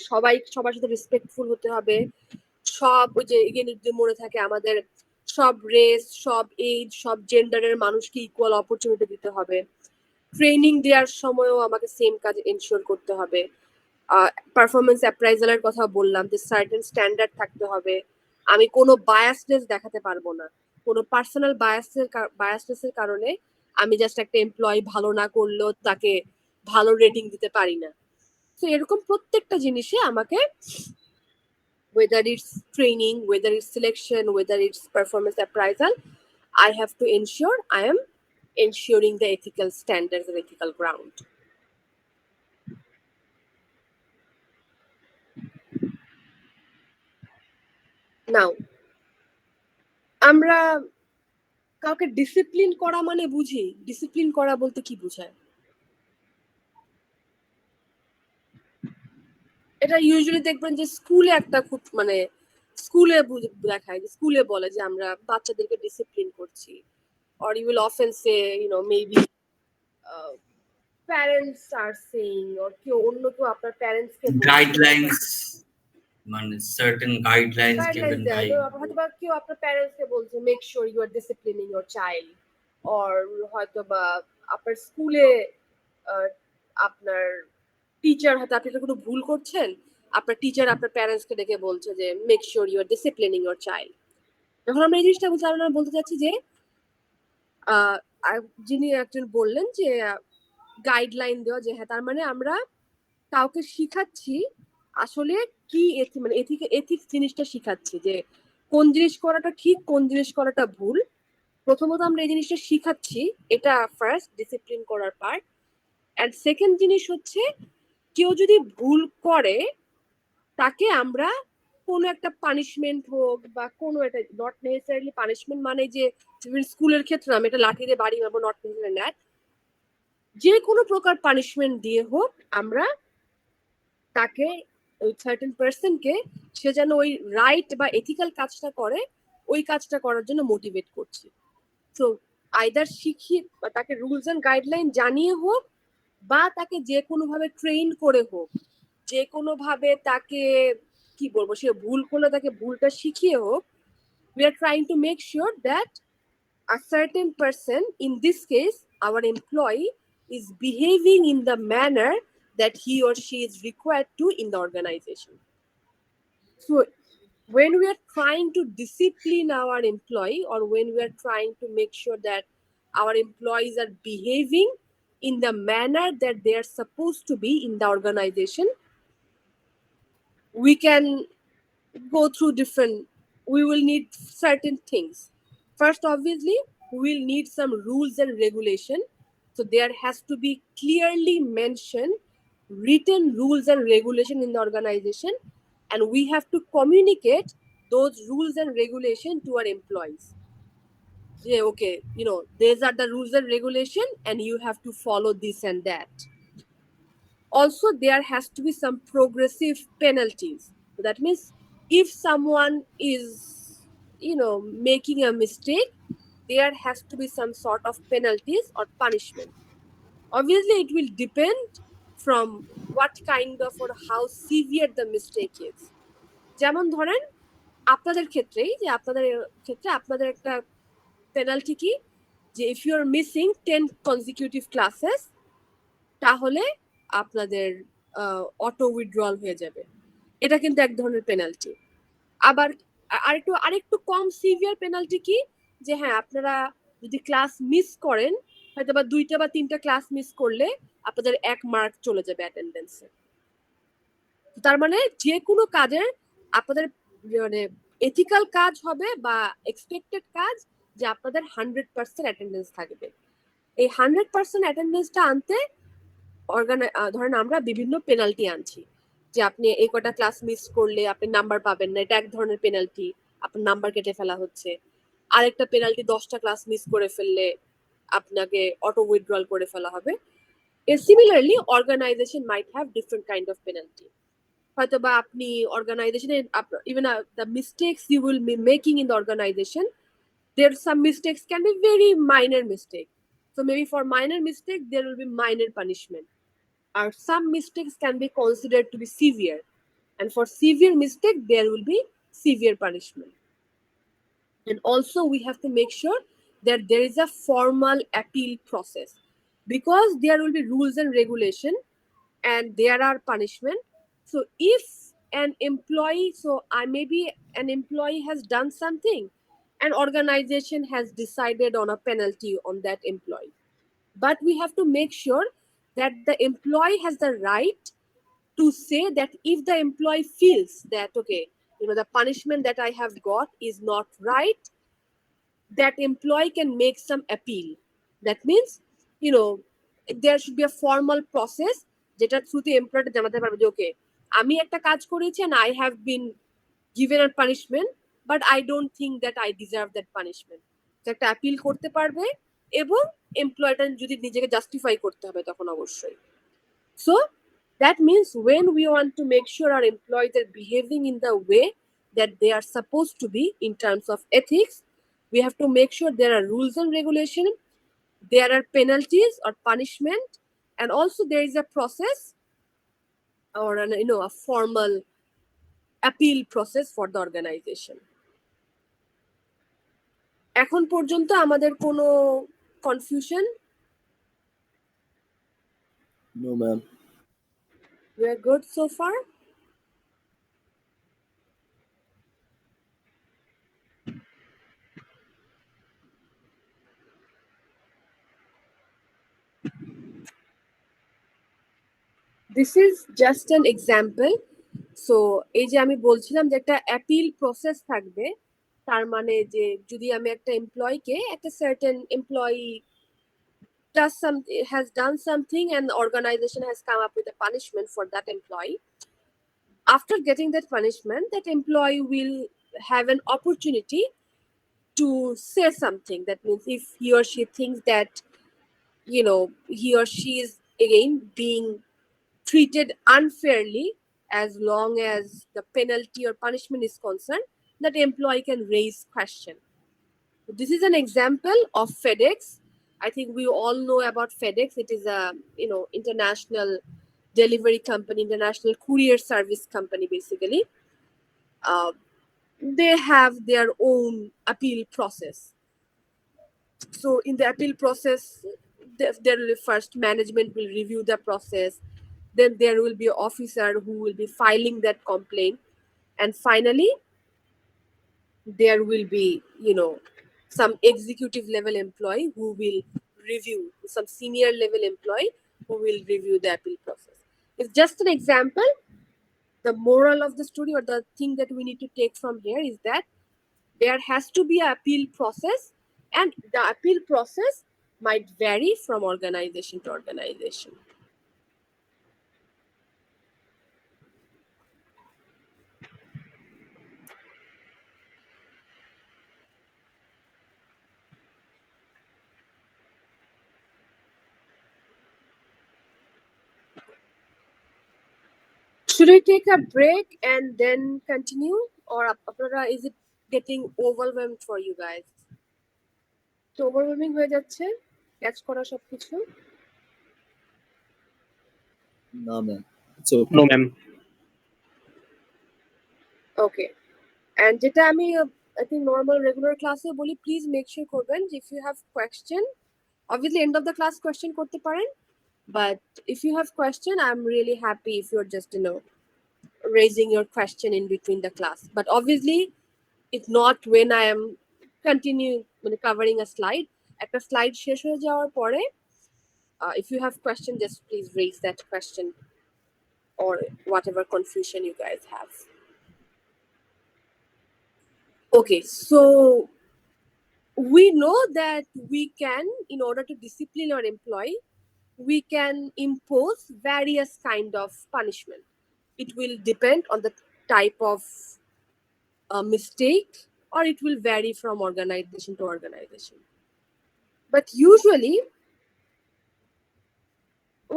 সবার সাথে রেসপেক্টফুল হতে হবে। সব ওই যে এগেন যদি মনে থাকে আমাদের সব রেস, সব এজ, সব জেন্ডারের মানুষকে ইকুয়াল অপরচুনিটি দিতে হবে। ট্রেনিং দেওয়ার সময়ও আমাকে সেম কাজ এনশিওর করতে হবে। পারফরমেন্স অ্যাপ্রাইজালের কথা বললাম যে সার্টেন স্ট্যান্ডার্ড থাকতে হবে। আমি কোনো বায়াসনেস দেখাতে পারবো না, কোনো পার্সোনাল বায়াসনেসের কারণে আমি জাস্ট একটা এমপ্লয়ি ভালো না করলেও তাকে ভালো রেটিং দিতে পারি না। তো এরকম প্রত্যেকটা জিনিসে আমাকে, whether it's training, whether it's selection, whether it's performance appraisal, I have to ensure I am ensuring the ethical standards and ethical ground. Now, আমরা কাউকে ডিসিপ্লিন করা মানে বুঝি, ডিসিপ্লিন করা বলতে কি বোঝায়? এটা ইউজুয়ালি দেখবেন যে স্কুলে একটা খুব স্কুলে দেখায়, যে স্কুলে বলে যে আমরা বাচ্চাদেরকে ডিসিপ্লিন করছি, or you will often say, maybe parents are saying, or অন্য কেউ আপনার প্যারেন্টস কে গাইডলাইন্স, মানে সার্টেন গাইডলাইন্স গাইডলাইন্স গিভেন দেয়, বাই, হয়তোবা কেউ আপনার প্যারেন্টস কে বলছে make sure you are disciplining your child, or হয়তোবা আপনার স্কুলে আপনার টিচার হয়তো আপনি কোনো ভুল করছেন, আপনার টিচার আপনার প্যারেন্টস কে ডেকে বলছে যে make sure you are disciplining your child. যখন আমরা এই জিনিসটা বলছি, আমরা বলতে চাচ্ছি যে যিনি একজন বললেন যে গাইডলাইন দেওয়া, যে হ্যাঁ তার মানে আমরা কাউকে শিখাচ্ছি আসলে কি এথিক্স জিনিসটা শিখাচ্ছি, যে কোন জিনিস করাটা ঠিক, কোন জিনিস করাটা ভুল। প্রথমত আমরা এই জিনিসটা শিখাচ্ছি, এটা ফার্স্ট ডিসিপ্লিন করার পার্ট। অ্যান্ড সেকেন্ড জিনিস হচ্ছে, কেউ যদি ভুল করে তাকে আমরা কোনো একটা পানিশমেন্ট হোক বা কোনো একটা, নট নেসেসারিলি পানিশমেন্ট মানে যে স্কুলের ক্ষেত্রে আমি এটা লাঠি দিয়ে বাড়ি মারবো, নট নেসেসারি দ্যাট, যে কোনো প্রকার পানিশমেন্ট দিয়ে হোক আমরা তাকে, ওই সার্টেন পার্সনকে, সে যেন ওই রাইট বা এথিক্যাল কাজটা করে, ওই কাজটা করার জন্য মোটিভেট করছি। তো আইদার শিখিয়ে বা তাকে রুলস এন্ড গাইডলাইন জানিয়ে হোক, বা তাকে যে কোনো ভাবে ট্রেন করে হোক, যে কোনো ভাবে তাকে কি বলবো, সে ভুল করলে তাকে ভুলটা শিখিয়ে হোক, we are trying to make sure that a certain person, in this case our employee, is behaving in the manner that he or she is required to in the organization. So when we are trying to discipline our employee, or when we are trying to make sure that our employees are behaving in the manner that they are supposed to be in the organization, we can go through we will need certain things. First, obviously, we will need some rules and regulation. So there has to be clearly mentioned written rules and regulation in the organization, and we have to communicate those rules and regulation to our employees. Yeah, okay, these are the rules and regulation and you have to follow this and that. Also, there has to be some progressive penalties. That means if someone is, making a mistake, there has to be some sort of penalties or punishment. Obviously, it will depend from what kind of or how severe the mistake is. যেমন ধরেন আপনাদের ক্ষেত্রেই, যে আপনাদের ক্ষেত্রে আপনাদের একটা penalty কি, যে if you are missing 10 consecutive classes, তাহলে আপনাদের অটো উইথড্রল হয়ে যাবে। এটা কিন্তু এক ধরনের পেনাল্টি। আবার আরেকটু কম সিভিয়ার পেনাল্টি কি, যে হ্যাঁ আপনারা যদি ক্লাস মিস করেন, হয়তো বা 2টা বা 3টা ক্লাস মিস করলে আপনাদের 1 মার্ক চলে যাবে অ্যাটেন্ডেন্সে। তার মানে যে কোনো কাজের আপনাদের মানে এথিক্যাল কাজ হবে বা এক্সপেক্টেড কাজ, যে আপনাদের 100% অ্যাটেন্ডেন্স থাকবে। এই 100% অ্যাটেন্ডেন্সটা আনতে ধরেন আমরা বিভিন্ন পেনাল্টি আনছি, যে আপনি এই কটা ক্লাস মিস করলে আপনি নাম্বার পাবেন না, এটা এক ধরনের পেনাল্টি, আপনার নাম্বার কেটে ফেলা হচ্ছে। আরেকটা পেনাল্টি 10টা ক্লাস মিস করে ফেললে আপনাকে অটো উইথড্রল করে ফেলা হবে। Similarly organisation might have different kind of penalty. হয়তো বা আপনি অর্গানাইজেশনে even the mistakes you will be making in the organisation, there some mistakes can be very minor mistake, so maybe for minor mistake there will be minor punishment, or some mistakes can be considered to be severe, and for severe mistake there will be severe punishment. And also we have to make sure that there is a formal appeal process, because there will be rules and regulation and there are punishment. So if an employee, so I maybe an employee has done something, an organization has decided on a penalty on that employee, but we have to make sure that the employee has the right to say that if the employee feels that okay, the punishment that I have got is not right, that employee can make some appeal. That means, there should be a formal process যেটা থ্রুতে এমপ্লয়ারটা জানাতে পারবে যে ওকে, আমি একটা কাজ করেছি and I have been given a punishment, but I don't think that I deserve that punishment. তো একটা অ্যাপিল করতে পারবে, এবং এমপ্লয়ারটা যদি নিজেকে জাস্টিফাই করতে হবে তখন অবশ্যই। So that means when we want to make sure our employees are behaving in the way that they are supposed to be in terms of ethics, we have to make sure there are rules and regulation, there are penalties or punishment, and also there is a process or a formal appeal process for the organization. এখন পর্যন্ত আমাদের কোনো confusion? No, ma'am. We are good so far? This is just an example. So এই যে আমি বলছিলাম যে একটা অ্যাপিল প্রসেস থাকবে, তার মানে যে যদি আমি একটা এমপ্লয়িকে, একটা certain employee has done something and the organization has come up with a punishment for that employee, after getting that punishment that employee will have an opportunity to say something. That means if he or she thinks that he or she is again being treated unfairly, as long as the penalty or punishment is concerned, that employee can raise question. This is an example of FedEx. I think we all know about FedEx. It is a international delivery company, international courier service company basically. They have their own appeal process. So in the appeal process, there will be first management will review the process, then there will be an officer who will be filing that complaint, and finally there will be some executive level employee who will review, some senior level employee who will review the appeal process. It's just an example. The moral of the story, or the thing that we need to take from here, is that there has to be an appeal process, and the appeal process might vary from organization to organization. Should we take a break and then continue, or is it getting overwhelmed for you guys? তো overwhelming হয়ে যাচ্ছে catch করা সবকিছু? No, ma'am. It's okay. No, ma'am. Okay. And যেটা আমি I think normal regular ক্লাসে বলি, please make sure করবেন if you have question, obviously end of the class question করতে পারেন, but if you have question, I'm really happy if you're just raising your question in between the class. But obviously, it's not when I am continue covering a slide. At a slide শেষ হয়ে যাওয়ার পরে, if you have question, just please raise that question or whatever confusion you guys have. Okay, so we know that we can, in order to discipline our employee, we can impose various kind of punishment. It will depend on the type of mistake, or it will vary from organization to organization. But usually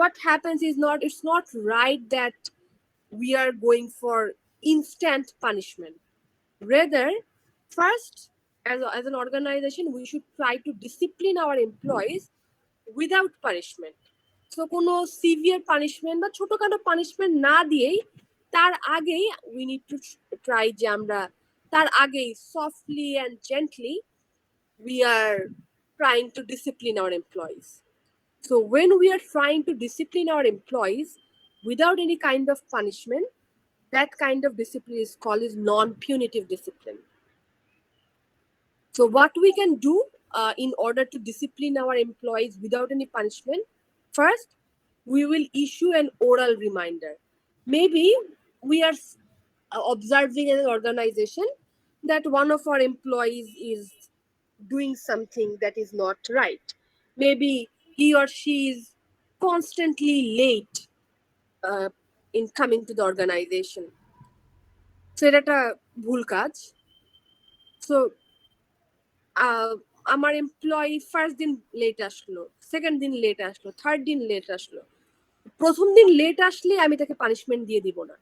what happens is it's not right that we are going for instant punishment. Rather, first, as an organization, we should try to discipline our employees without punishment. So কোনো severe punishment বা ছোটখাটো punishment না দিয়েই তার আগেই we need to try যে আমরা তার আগেই softly and gently we are trying to discipline our employees. So when we are trying to discipline our employees without any kind of punishment, that kind of discipline is called is non-punitive discipline. So what we can do in order to discipline our employees without any punishment, first, we will issue an oral reminder. Maybe we are observing as an organization that one of our employees is doing something that is not right. Maybe he or she is constantly late in coming to the organization. So এটা একটা ভুল কাজ. So আমার employee first দিন late আসলো, second দিন late আসলো, third দিন লেট আসলো। প্রথম দিন লেট আসলে আমি তাকে পানিশমেন্ট দিয়ে দিব না।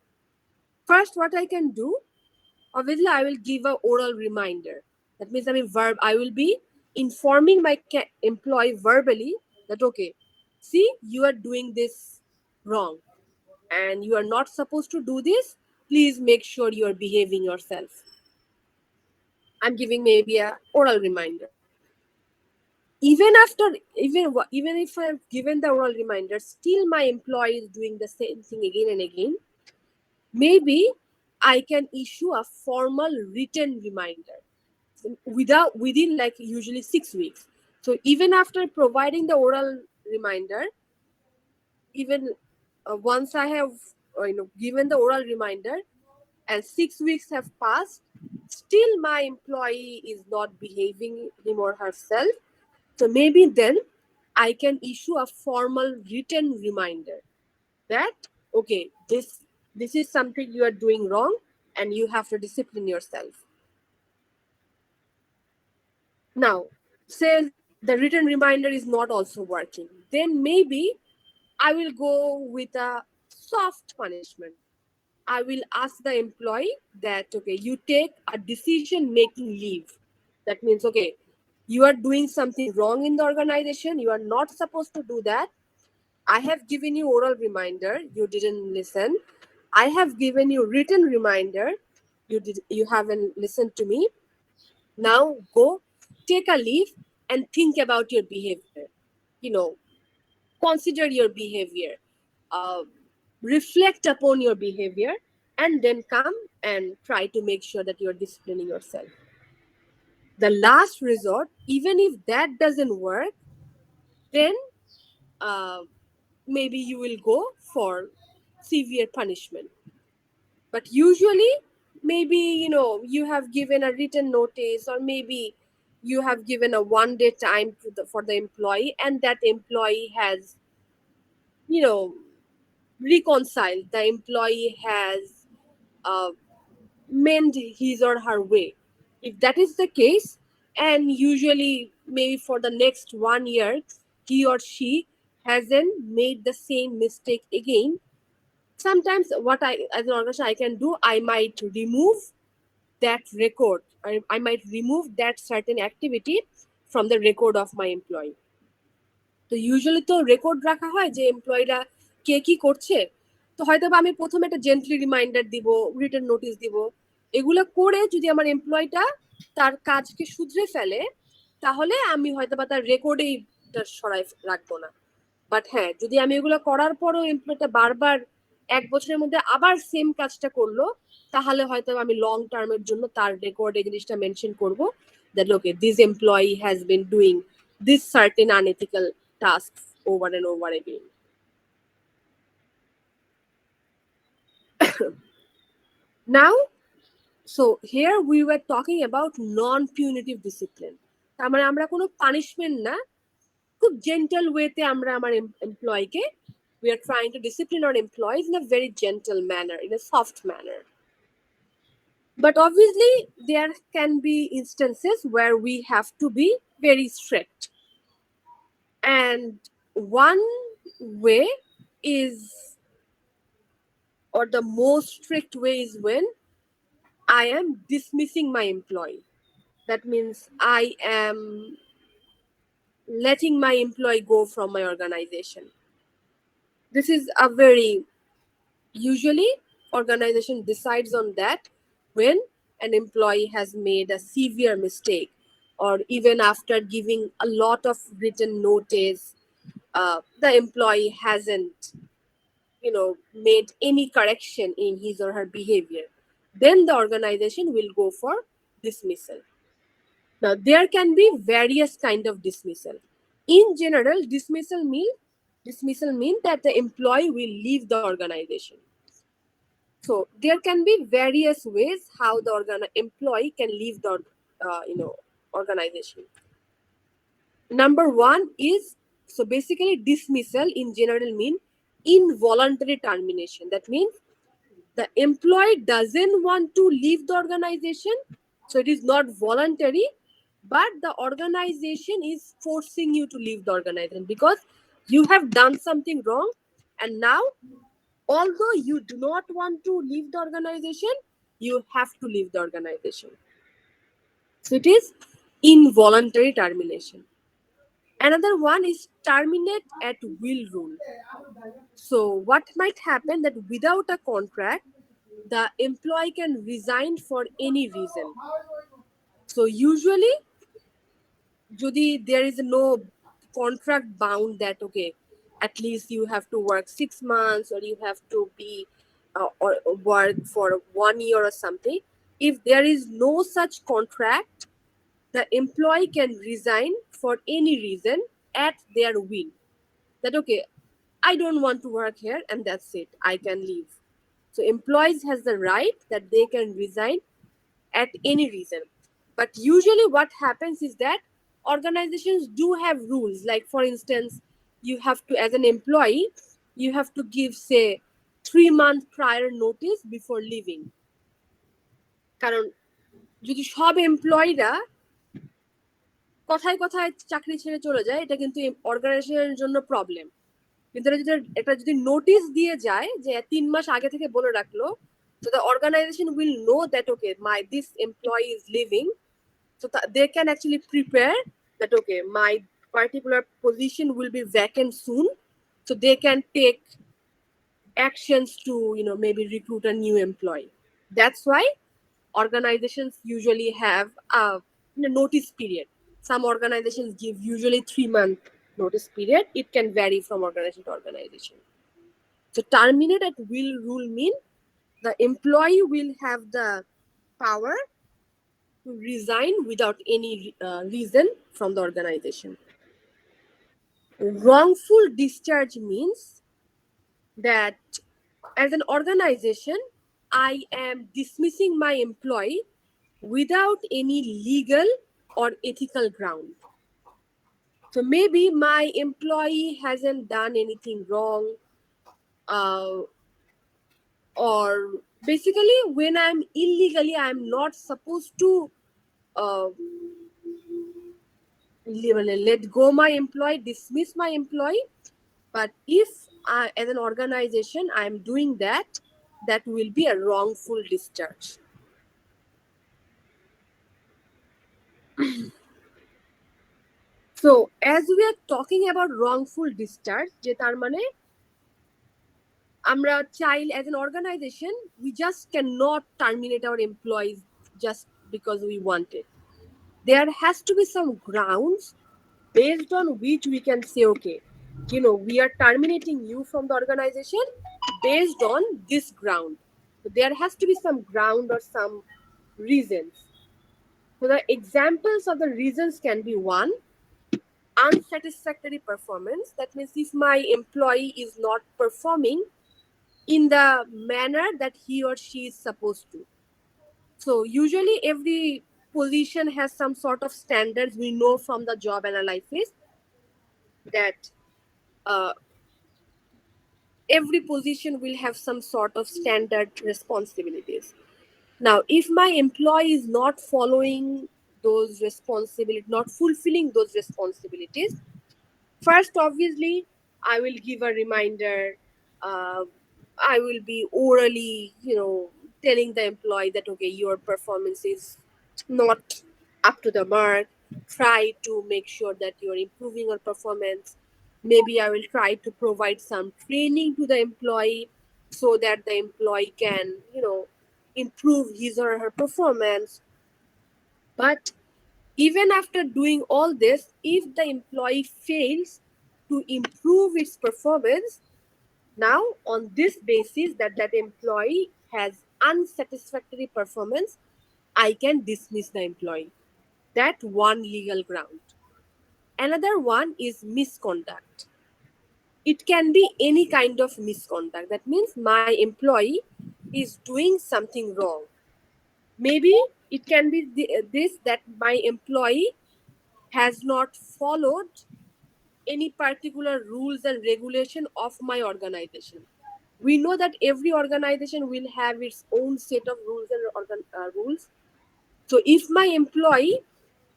First what I can do, obviously I will give a oral reminder. That means I will be informing my employee verbally that okay, see, you are doing this wrong and you are not supposed to do this. Please make sure you are behaving yourself. I'm giving maybe a oral reminder. Even if I've given the oral reminder, still my employee is doing the same thing again and again, maybe I can issue a formal written reminder within like usually 6 weeks. So even after providing the oral reminder, even once I have given the oral reminder and 6 weeks have passed, still my employee is not behaving him or herself. So maybe then I can issue a formal written reminder that, okay, this is something you are doing wrong and you have to discipline yourself. Now, say the written reminder is not also working, then maybe I will go with a soft punishment. I will ask the employee that, okay, you take a decision-making leave. That means, okay, you are doing something wrong in the organization. You are not supposed to do that. I have given you oral reminder. You didn't listen. I have given you written reminder. You haven't listened to me. Now go take a leave and think about your behavior. Consider your behavior. Reflect upon your behavior and then come and try to make sure that you're disciplining yourself. The last resort, even if that doesn't work, then maybe you will go for severe punishment. But usually, maybe, you have given a written notice, or maybe you have given a 1-day time for the employee, and that employee has, reconciled. The employee has mend his or her way. If that is the case, and usually maybe for the next 1 year, he or she hasn't made the same mistake again, sometimes what as an organization I can do, I might remove that record. I might remove that certain activity from the record of my employee. তো usually তো record রাখা হয় যে এমপ্লয়িরা কে কি করছে। তো হয়তো বা আমি প্রথমে একটা জেন্টলি রিমাইন্ডার দিব, রিটেন নোটিস দিব। এগুলো করে যদি আমার এমপ্লয়িটা তার কাজকে শুধরে ফেলে, তাহলে আমি হয়তো বা তার রেকর্ডেই সরাই রাখবো না। বাট হ্যাঁ, যদি আমি এগুলো করার পরও এমপ্লয়িটা বারবার 1 বছরের মধ্যে আবার সেম কাজটা করলো, তাহলে হয়তো আমি লং টার্মের জন্য তার রেকর্ডে জিনিসটা মেনশন করব that okay, this employee has been doing this certain unethical tasks over and over again. Now, so here we were talking about non-punitive discipline. তার মানে আমরা কোনো পানিশমেন্ট না, খুব জেন্টাল ওয়েতে আমরা আমার এমপ্লয়িকে we are trying to discipline our employees in a very gentle manner, in a soft manner. But obviously, there can be instances where we have to be very strict. And one way is, or the most strict way is when I am dismissing my employee. That means I am letting my employee go from my organization. This is a very, usually organization decides on that when an employee has made a severe mistake, or even after giving a lot of written notice, the employee hasn't made any correction in his or her behavior, then the organization will go for dismissal. Now there can be various kind of dismissal. In general, dismissal mean that the employee will leave the organization. So there can be various ways how the employee can leave the organization. Number one is, so basically dismissal in general mean involuntary termination. That means the employee doesn't want to leave the organization, so it is not voluntary, but the organization is forcing you to leave the organization because you have done something wrong, and now although you do not want to leave the organization, you have to leave the organization. So it is involuntary termination. Another one is terminate at will rule. So what might happen that without a contract, the employee can resign for any reason. So usually, যদি there is no contract bound that okay, at least you have to work 6 months or you have to be or work for 1 year or something. If there is no such contract, the employee can resign for any reason at their will. That okay, I don't want to work here and that's it, I can leave. So employees has the right that they can resign at any reason. But usually what happens is that organizations do have rules. Like for instance, you have to, as an employee, you have to give say 3 month prior notice before leaving. কারণ যদি সব এমপ্লয়িরা কথায় কথায় চাকরি ছেড়ে চলে যায়, এটা কিন্তু অর্গানাইজেশনের জন্য প্রবলেম। কিন্তু এটা যদি নোটিশ দিয়ে যায় যে 3 মাস আগে থেকে বলে রাখলো, so the organization will know that okay, this employee is leaving, so they can actually prepare that okay, my particular position will be vacant soon, so they can take actions to maybe recruit a new employee. That's why organizations usually have a notice period. Some organizations give usually 3 month notice period. It can vary from organization to organization. So terminate at will rule mean the employee will have the power to resign without any reason from the organization. Wrongful discharge means that as an organization, I am dismissing my employee without any legal or ethical ground. So maybe my employee hasn't done anything wrong, or basically when I'm illegally, I'm not supposed to uh, let go my employee, dismiss my employee. But if as an organization I'm doing that, that will be a wrongful discharge. So as we are talking about wrongful discharge, যে তার মানে আমরা চাই as an organization we just cannot terminate our employees just because we want it. There has to be some grounds based on which we can say okay, we are terminating you from the organization based on this ground. So there has to be some ground or some reasons. So the examples of the reasons can be one, unsatisfactory performance. That means if my employee is not performing in the manner that he or she is supposed to. So usually every position has some sort of standards. We know from the job analysis that uh, every position will have some sort of standard responsibilities. Now, if my employee is not following those responsibilities, not fulfilling those responsibilities, first, obviously, I will give a reminder. Uh, I will be orally, telling the employee that, okay, your performance is not up to the mark. Try to make sure that you're improving your performance. Maybe I will try to provide some training to the employee so that the employee can, improve his or her performance. But even after doing all this, if the employee fails to improve its performance, now on this basis that employee has unsatisfactory performance, I can dismiss the employee. That one legal ground. Another one is misconduct. It can be any kind of misconduct. That means my employee is doing something wrong. Maybe it can be this, that my employee has not followed any particular rules and regulation of my organization. We know that every organization will have its own set of rules and rules. So if my employee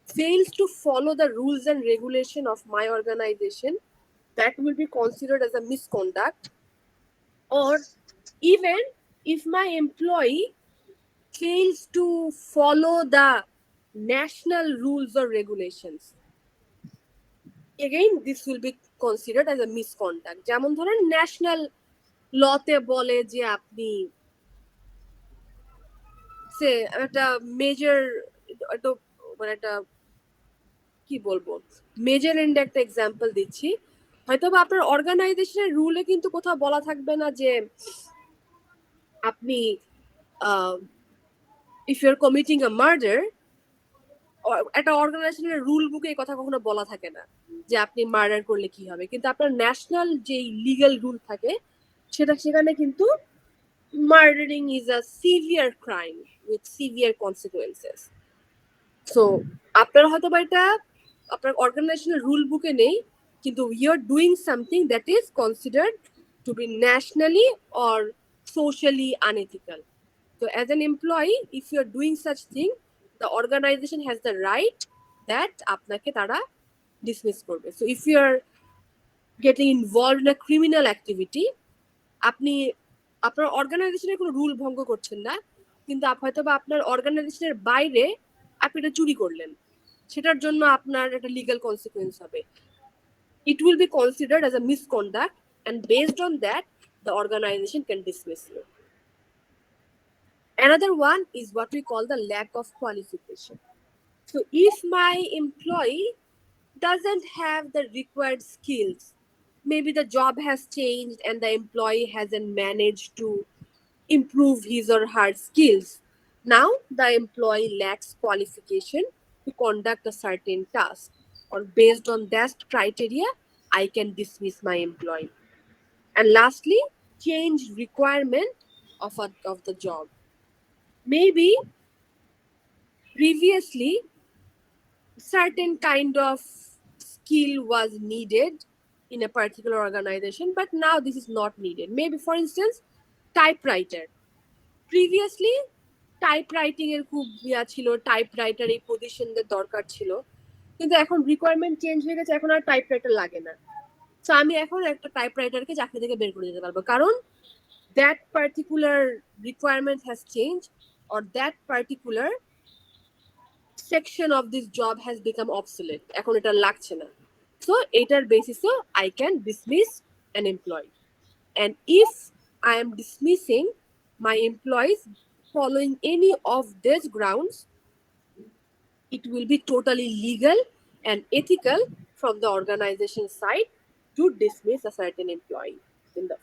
fails to follow the rules and regulation of my organization, that will be considered as a misconduct. Or even if my employee fails to follow the national rules or regulations, again this will be considered as a misconduct. যেমন ধরেন national লতে বলে যে আপনি সে একটা major একটা মানে একটা কি বলবো মেজর এন্ড একটা এক্সাম্পল দিচ্ছি। হয়তো বা আপনার অর্গানাইজেশনের রুলে কিন্তু কোথাও বলা থাকবে না যে আপনি if you are committing a murder, একটা অর্গানাইজেশনের রুল বুকে এই কথা কখনো বলা থাকে না যে আপনি মার্ডার করলে কি হবে, কিন্তু আপনার ন্যাশনাল যে লিগ্যাল রুল থাকে সেখানে কিন্তু murdering is a severe crime with severe consequences. So আপনার হয়তো বা এটা আপনার অর্গানাইজেশনের রুল বুকে নেই, কিন্তু you are doing something that is considered to be nationally or socially unethical. So as an employee, if you are doing such thing, the organization has the right that আপনাকে তারা dismiss করবে। So if you are getting involved in a criminal activity, আপনি আপনার অর্গানাইজেশনের কোনো rule ভঙ্গ করছেন না, কিন্তু হয়তো বা আপনার অর্গানাইজেশনের বাইরে আপনি এটা চুরি করলেন, সেটার জন্য আপনার একটা লিগ্যাল কনসিকুয়েন্স হবে। It will be considered as a misconduct, and based on that, the organization can dismiss you. Another one is what we call the lack of qualification. So if my employee doesn't have the required skills, maybe the job has changed and the employee hasn't managed to improve his or her skills. Now the employee lacks qualification to conduct a certain task, or based on that criteria, I can dismiss my employee. And lastly, change requirement of the job. Maybe previously certain kind of skill was needed in a particular organization, but now this is not needed. Maybe for instance, typewriter. Previously typewriting এর খুব ইয়া ছিল, typewriter এই পজিশনদের দরকার ছিল, কিন্তু এখন requirement change হয়ে গেছে, এখন আর টাইপরাইটার লাগে না। সো আমি এখন একটা টাইপরাইটারকে চাকরি থেকে বের করে দিতে পারবো, কারণ that particular requirement has change, or that particular section of this job has become obsolete, এখন এটা লাগছে না। So এটার বেসিসে I can dismiss an employee, and if I am dismissing my employees following any of these grounds, it will be totally legal and ethical from the organization side to dismiss a certain employee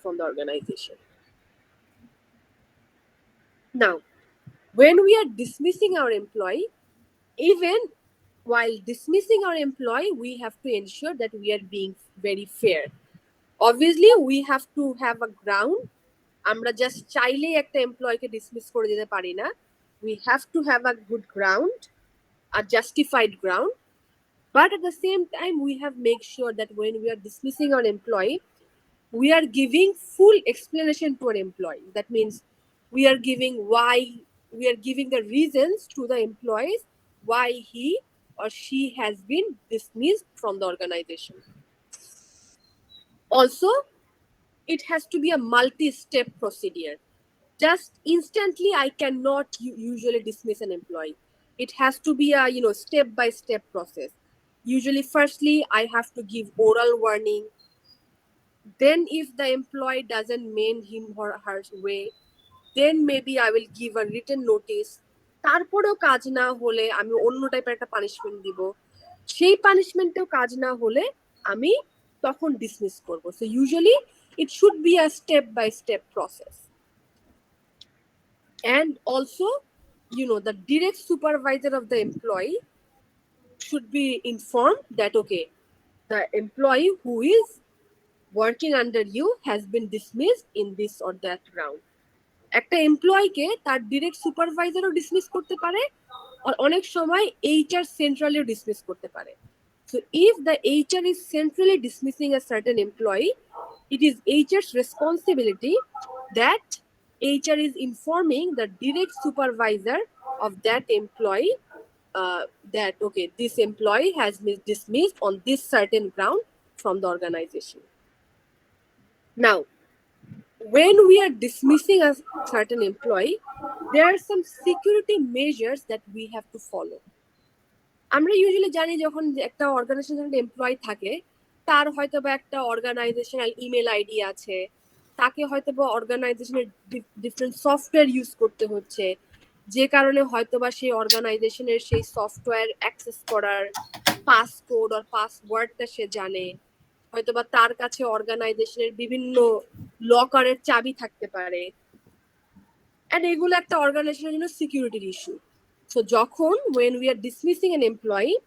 from the organization. Now, when we are dismissing our employee, even while dismissing our employee, we have to ensure that we are being very fair. Obviously, we have to have a ground. আমরা just চাইলেই একটা এমপ্লয়কে dismiss করে দিতে পারি না। We have to have a good ground, a justified ground. But at the same time, we have make sure that when we are dismissing our employee, we are giving full explanation to our employee. That means we are giving the reasons to the employees why he or she has been dismissed from the organization. Also, it has to be a multi-step procedure. Just instantly, I cannot usually dismiss an employee. It has to be a step-by-step process. Usually, firstly, I have to give oral warning. Then, if the employee doesn't mend him or her way, then maybe I will give a written notice. তারপরেও কাজ না হলে আমি অন্য টাইপের একটা punishment দিব। সেই পানিশমেন্টেও কাজ না হলে আমি তখন ডিসমিস করব। So usually it should be a step-by-step process. And also, the direct supervisor of the employee should be informed that, okay, the employee who is working under you has been dismissed in this or that ground. একটা এমপ্লয়িকে তার direct সুপারভাইজারও dismiss করতে পারে, আর অনেক সময় HR সেন্ট্রালিও dismiss করতে পারে। So if the HR is centrally dismissing a certain employee, it is HR's responsibility that HR is informing the direct supervisor of that employee that, okay, this employee has been dismissed on this certain ground from the organization. Now, when we are dismissing a certain employee, there are some security measures that we have to follow. আমরা usually জানি যখন একটা অর্গানাইজেশনের employee থাকে, তার হয়তো বা একটা অর্গানাইজেশনাল ইমেল আইডি আছে, তাকে হয়তো বা অর্গানাইজেশনের ডিফারেন্ট সফটওয়্যার ইউজ করতে হচ্ছে, যে কারণে হয়তো বা সেই অর্গানাইজেশনের সেই সফটওয়্যার অ্যাক্সেস করার পাসকোড আর পাসওয়ার্ডটা সে জানে। হয়তো বা তার কাছে অর্গানাইজেশনের বিভিন্ন লকারের চাবি থাকতে পারে। And এগুলো একটা অর্গানাইজেশনের জন্য সিকিউরিটির ইস্যু। So যখন when we are dismissing an employee,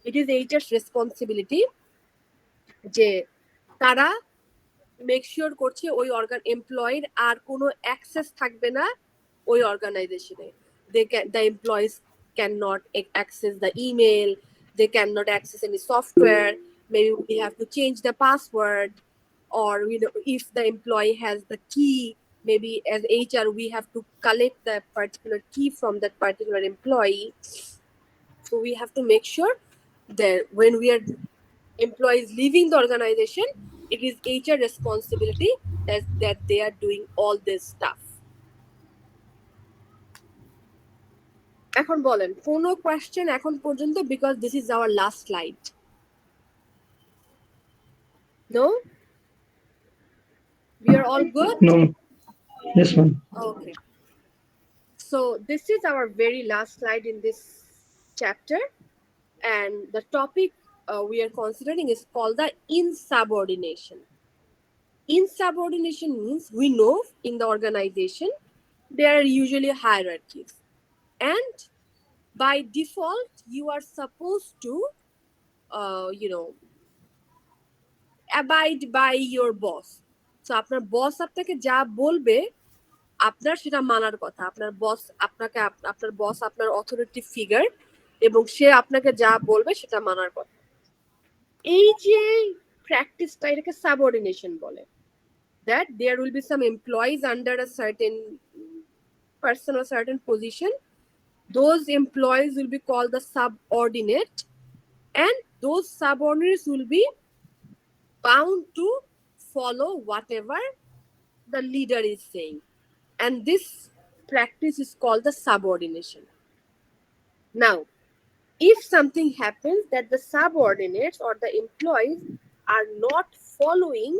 it is HR's responsibility যে তারা মেক শিওর করছে ওই এমপ্লয়ির আর কোনো অ্যাক্সেস থাকবে না ওই অর্গানাইজেশনে। The employees cannot access the email, they cannot access any software, maybe we have to change the password, or if the employee has the key, maybe as HR we have to collect the particular key from that particular employee. So we have to make sure that when we are employees leaving the organization, it is HR responsibility that they are doing all this stuff. এখন বলেন কোনো question এখন পর্যন্ত, because this is our last slide. No? We are all good? No. Yes, ma'am. Okay. So this is our very last slide in this chapter, and the topic we are considering is called the insubordination. Insubordination means we know in the organization there are usually hierarchies, and by default you are supposed to abide by your boss. So আপনার বস আপনাকে যা বলবে আপনার সেটা মানার কথা। আপনার বস আপনার অথরিটি ফিগার, এবং সে আপনাকে যা বলবে সেটা মানার কথা। এই যে প্র্যাকটিসটা, এটাকে সাবঅর্ডিনেশন বলে। That there will be some employees under a certain person or certain position. Those employees will be called the subordinate, and those subordinates will be bound to follow whatever the leader is saying. And this practice is called the subordination. Now, if something happens that the subordinates or the employees are not following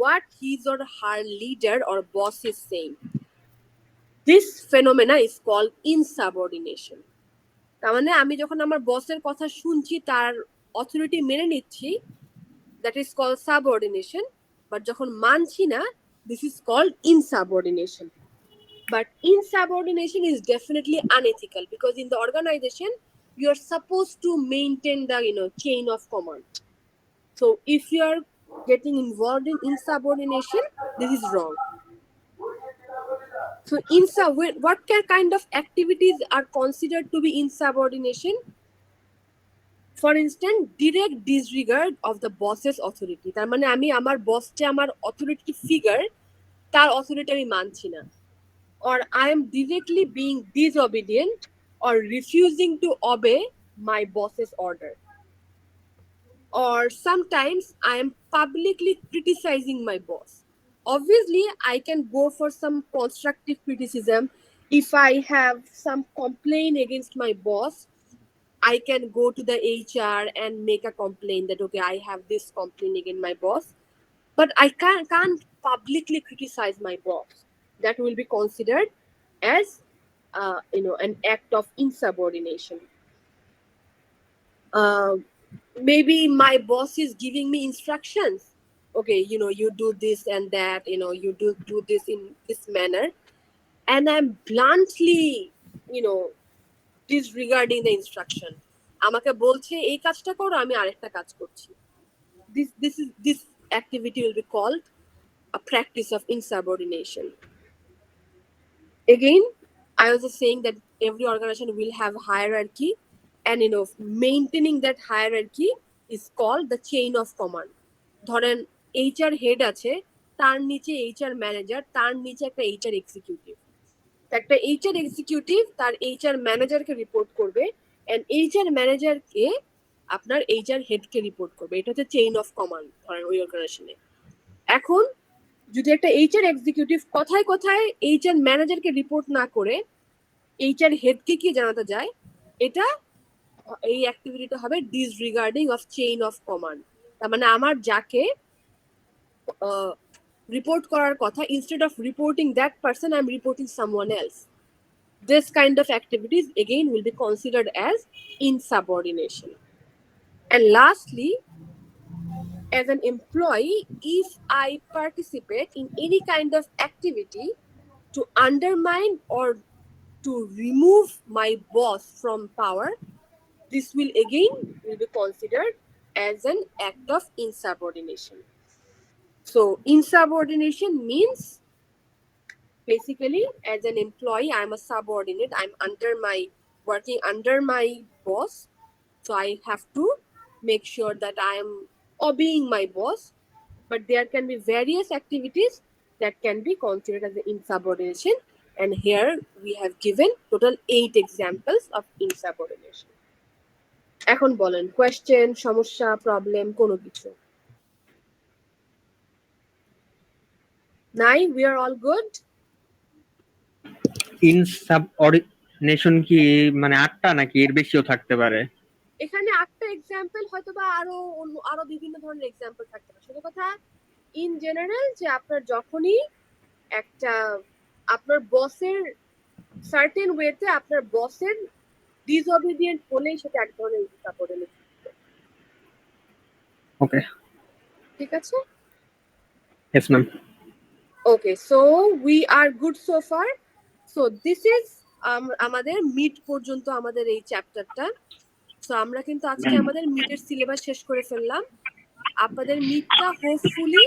what his or her leader or boss is saying, this phenomena is called insubordination. তার মানে আমি যখন আমার বসের কথা শুনছি, তার authority মেনে নিচ্ছি, that is called subordination. But যখন মানছি না, this is called insubordination. But insubordination is definitely unethical because in the organization you are supposed to maintain the chain of command. So if you are getting involved in insubordination, this is wrong. So what kind of activities are considered to be insubordination? For instance, direct disregard of the boss's authority. তার মানে আমি আমার বসটা আমার authority figure, তার authority আমি মানছি না, or I am directly being disobedient or refusing to obey my boss's order, or sometimes I am publicly criticizing my boss. Obviously I can go for some constructive criticism. If I have some complaint against my boss, I can go to the HR and make a complaint that okay, I have this complaint against my boss, but I can't publicly criticize my boss. That will be considered as an act of insubordination. Maybe my boss is giving me instructions. Okay, you do this and that. You do this in this manner, and I'm bluntly, disregarding the instruction. আমাকে বলছে এই কাজটা করো, আমি আরেকটা কাজ করছি. This activity will be called a practice of insubordination. Again, I was just saying that every organization will have hierarchy, and maintaining that hierarchy is called the chain of command. ধরেন HR হেড আছে, তার নিচে HR manager, তার নিচে একটা HR executive. একটা HR executive তার HR ম্যানেজারকে রিপোর্ট করবে, এন্ড HR ম্যানেজারকে আপনার HR হেডকে রিপোর্ট করবে। এটা হচ্ছে চেইন অফ কমান্ড ধরেন ওই অর্গানাইজেশনে। এখন যদি একটা HR এক্সিকিউটিভ কথায় কথায় HR ম্যানেজারকে রিপোর্ট না করে HR হেডকে কি জানাতে যায়, এই অ্যাক্টিভিটিটা হবে ডিসরিগার্ডিং অফ চেইন অফ কমান্ড। তার মানে আমার যাকে রিপোর্ট করার কথা, instead of reporting that person, I'm reporting someone else. This kind of activities again will be considered as insubordination. And lastly, as an employee, if I participate in any kind of activity to undermine or to remove my boss from power, this will again be considered as an act of insubordination. So insubordination means basically, as an employee, I'm a subordinate. I'm working under my boss. So I have to make sure that I'm obeying my boss. But there can be various activities that can be considered as insubordination. And here we have given total 8 examples of insubordination. এখন বলেন question, সমস্যা, problem কোনো কিছু নাই? We are all good. ইনসাবঅর্ডিনেশন কি মানে 8টা নাকি এর বেশিও থাকতে পারে? এখানে 8টা এক্সাম্পল, হয়তো বা আরো বিভিন্ন ধরনের এক্সাম্পল থাকতে পারে। শুধু কথা ইন জেনারেল যে আপনার যখনই একটা আপনার বসের সার্টেন ওয়েতে আপনার বসের ডিসঅবিডিয়েন্ট হলেই সেটা এক ধরনের ইনসাবঅর্ডিনেশন। ওকে, ঠিক আছে। Yes ma'am. Okay, so we are good so far. So this is আমাদের মিড পর্যন্ত আমাদের এই চ্যাপ্টারটা। সো আমরা কিন্তু আজকে আমাদের মিডের সিলেবাস শেষ করে ফেললাম। আপনাদের মিডটা হোপফুলি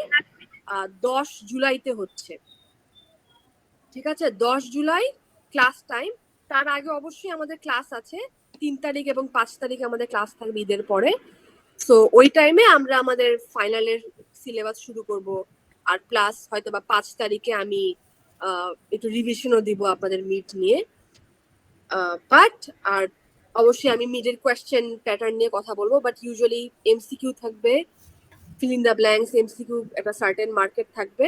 10 জুলাইতে হচ্ছে। ঠিক আছে, 10 জুলাই ক্লাস টাইম। তার আগে অবশ্যই আমাদের ক্লাস আছে, 3 তারিখ এবং 5 তারিখে আমাদের ক্লাস থাকবে ঈদের পরে। সো ওই টাইমে আমরা আমাদের ফাইনালের সিলেবাস শুরু করব। আর প্লাস হয়তো বা 5 তারিখে আমি একটু রিভিশনও দিব আপনাদের মিড নিয়ে। বাট আর অবশ্যই আমি মিডের কোয়েশ্চেন প্যাটার্ন নিয়ে কথা বলবো, বাট ইউজুয়ালি এমসিকিউ থাকবে, fill in the blanks, MCQ একটা সার্টেন মার্কেট থাকবে,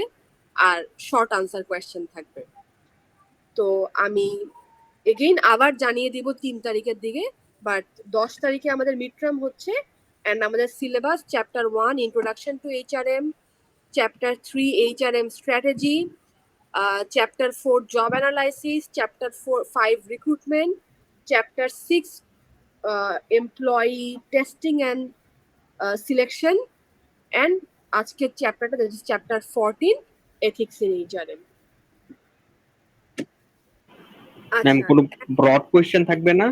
আর শর্ট আনসার কোয়েশ্চেন থাকবে। তো আমি এগেইন আবার জানিয়ে দিব 3 তারিখের দিকে, বাট 10 তারিখে আমাদের মিড টার্ম হচ্ছে। অ্যান্ড আমাদের syllabus chapter 1 introduction to HRM, chapter 3 HRM strategy, chapter 4 job analysis, chapter 5 recruitment, chapter 6 employee testing and selection, and আজকের চ্যাপ্টারটা chapter 14 ethics in HRM. Ma'am আচ্ছা, কোনো ব্রড কোয়েশ্চেন থাকবে না?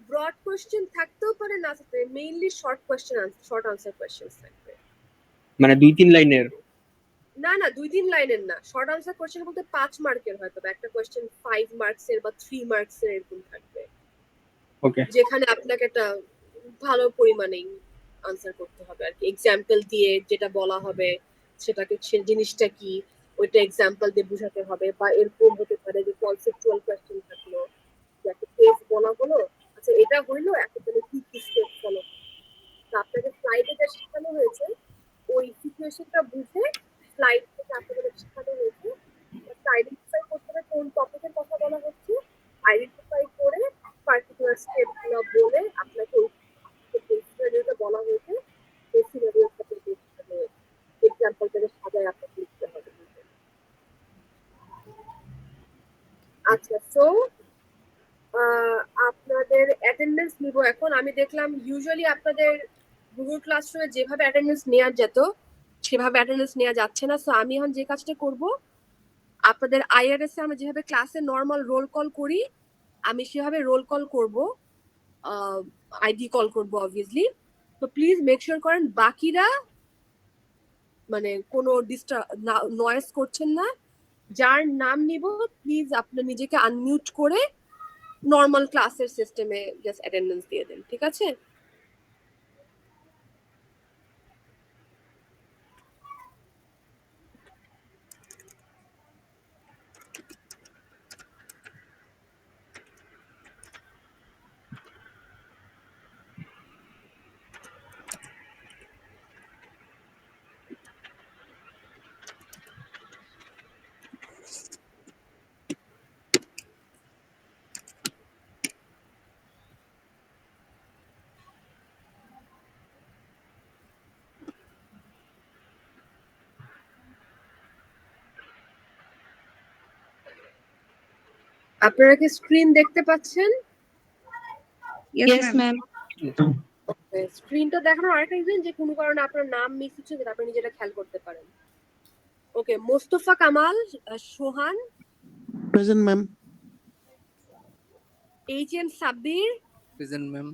ব্রড কোয়েশ্চেন থাকতেও পারে, না থাকতে, mainly short question, short answer question থাকবে। মানে 2-3 লাইনের? না না, 2-3 লাইনের না, শর্ট আনসার কোয়েশ্চেন বলতে 5 মার্কের হয়তো একটা কোয়েশ্চেন 5 মার্কসের বা 3 মার্কসের এরকম থাকবে, ওকে। যেখানে আপনাকে একটা ভালো পরিমাণে আনসার করতে হবে আর কি, এক্সাম্পল দিয়ে যেটা বলা হবে সেটাকে, সে জিনিসটা কি ওইটা এক্সাম্পল দিয়ে বোঝাতে হবে, বা এরকম হতে পারে যে কনসেপচুয়াল কোয়েশ্চেন থাকলো, যে একটা কেস বলা হলো, আচ্ছা এটা হইলো, এখন তাহলে কি কি স্টেপ ফলো, আপনাকে স্লাইডে যা শেখানো হয়েছে ওই সিচুয়েশনটা বুঝে স্লাইড থেকে আপনাদের শেখানো হয়েছে, আইডেন্টিফাই করতে হবে কোন টপিকের কথা বলা হচ্ছে, আইডেন্টিফাই করে পার্টিকুলার স্টেপগুলো বলে আপনাকে ওই সিনারিওটা বলা হয়েছে, সেই সিনারিওর সাথে এক্সাম্পল থেকে সাজায় আপনাকে লিখতে হবে। আচ্ছা, সো আপনাদের অ্যাটেন্ডেন্স নিব এখন। আমি দেখলাম ইউজুয়ালি আপনাদের গুগল ক্লাসরুমে যেভাবে অ্যাটেন্ডেন্স নেওয়া যেত সেভাবে অ্যাটেন্ডেন্স নেওয়া যাচ্ছে না। সো আমি এখন যে কাজটা করব, আপনাদের আইআরএস এ আমরা যেভাবে ক্লাসে নর্মাল রোল কল করি, আমি সেভাবে রোল কল করব, আইডি কল করব অবভিয়াসলি। তো প্লিজ মেক শিওর করেন বাকিরা মানে কোনো নয়েজ করছেন না। যার নাম নিব প্লিজ আপনি নিজেকে আনমিউট করে নর্মাল ক্লাসের সিস্টেমে জাস্ট অ্যাটেন্ডেন্স দিয়ে দেন, ঠিক আছে? আপনারা কি স্ক্রিন দেখতে পাচ্ছেন? Yes, ma'am. স্ক্রিনটা দেখানোর আরেকটা রিজন যে কোনো কারণে আপনার নাম মিস হচ্ছে, যেটা আপনি নিজেরা খেয়াল করতে পারেন। Okay, Mostafa Kamal, Sohan, Present, ma'am. H M Sabbir, Present, ma'am.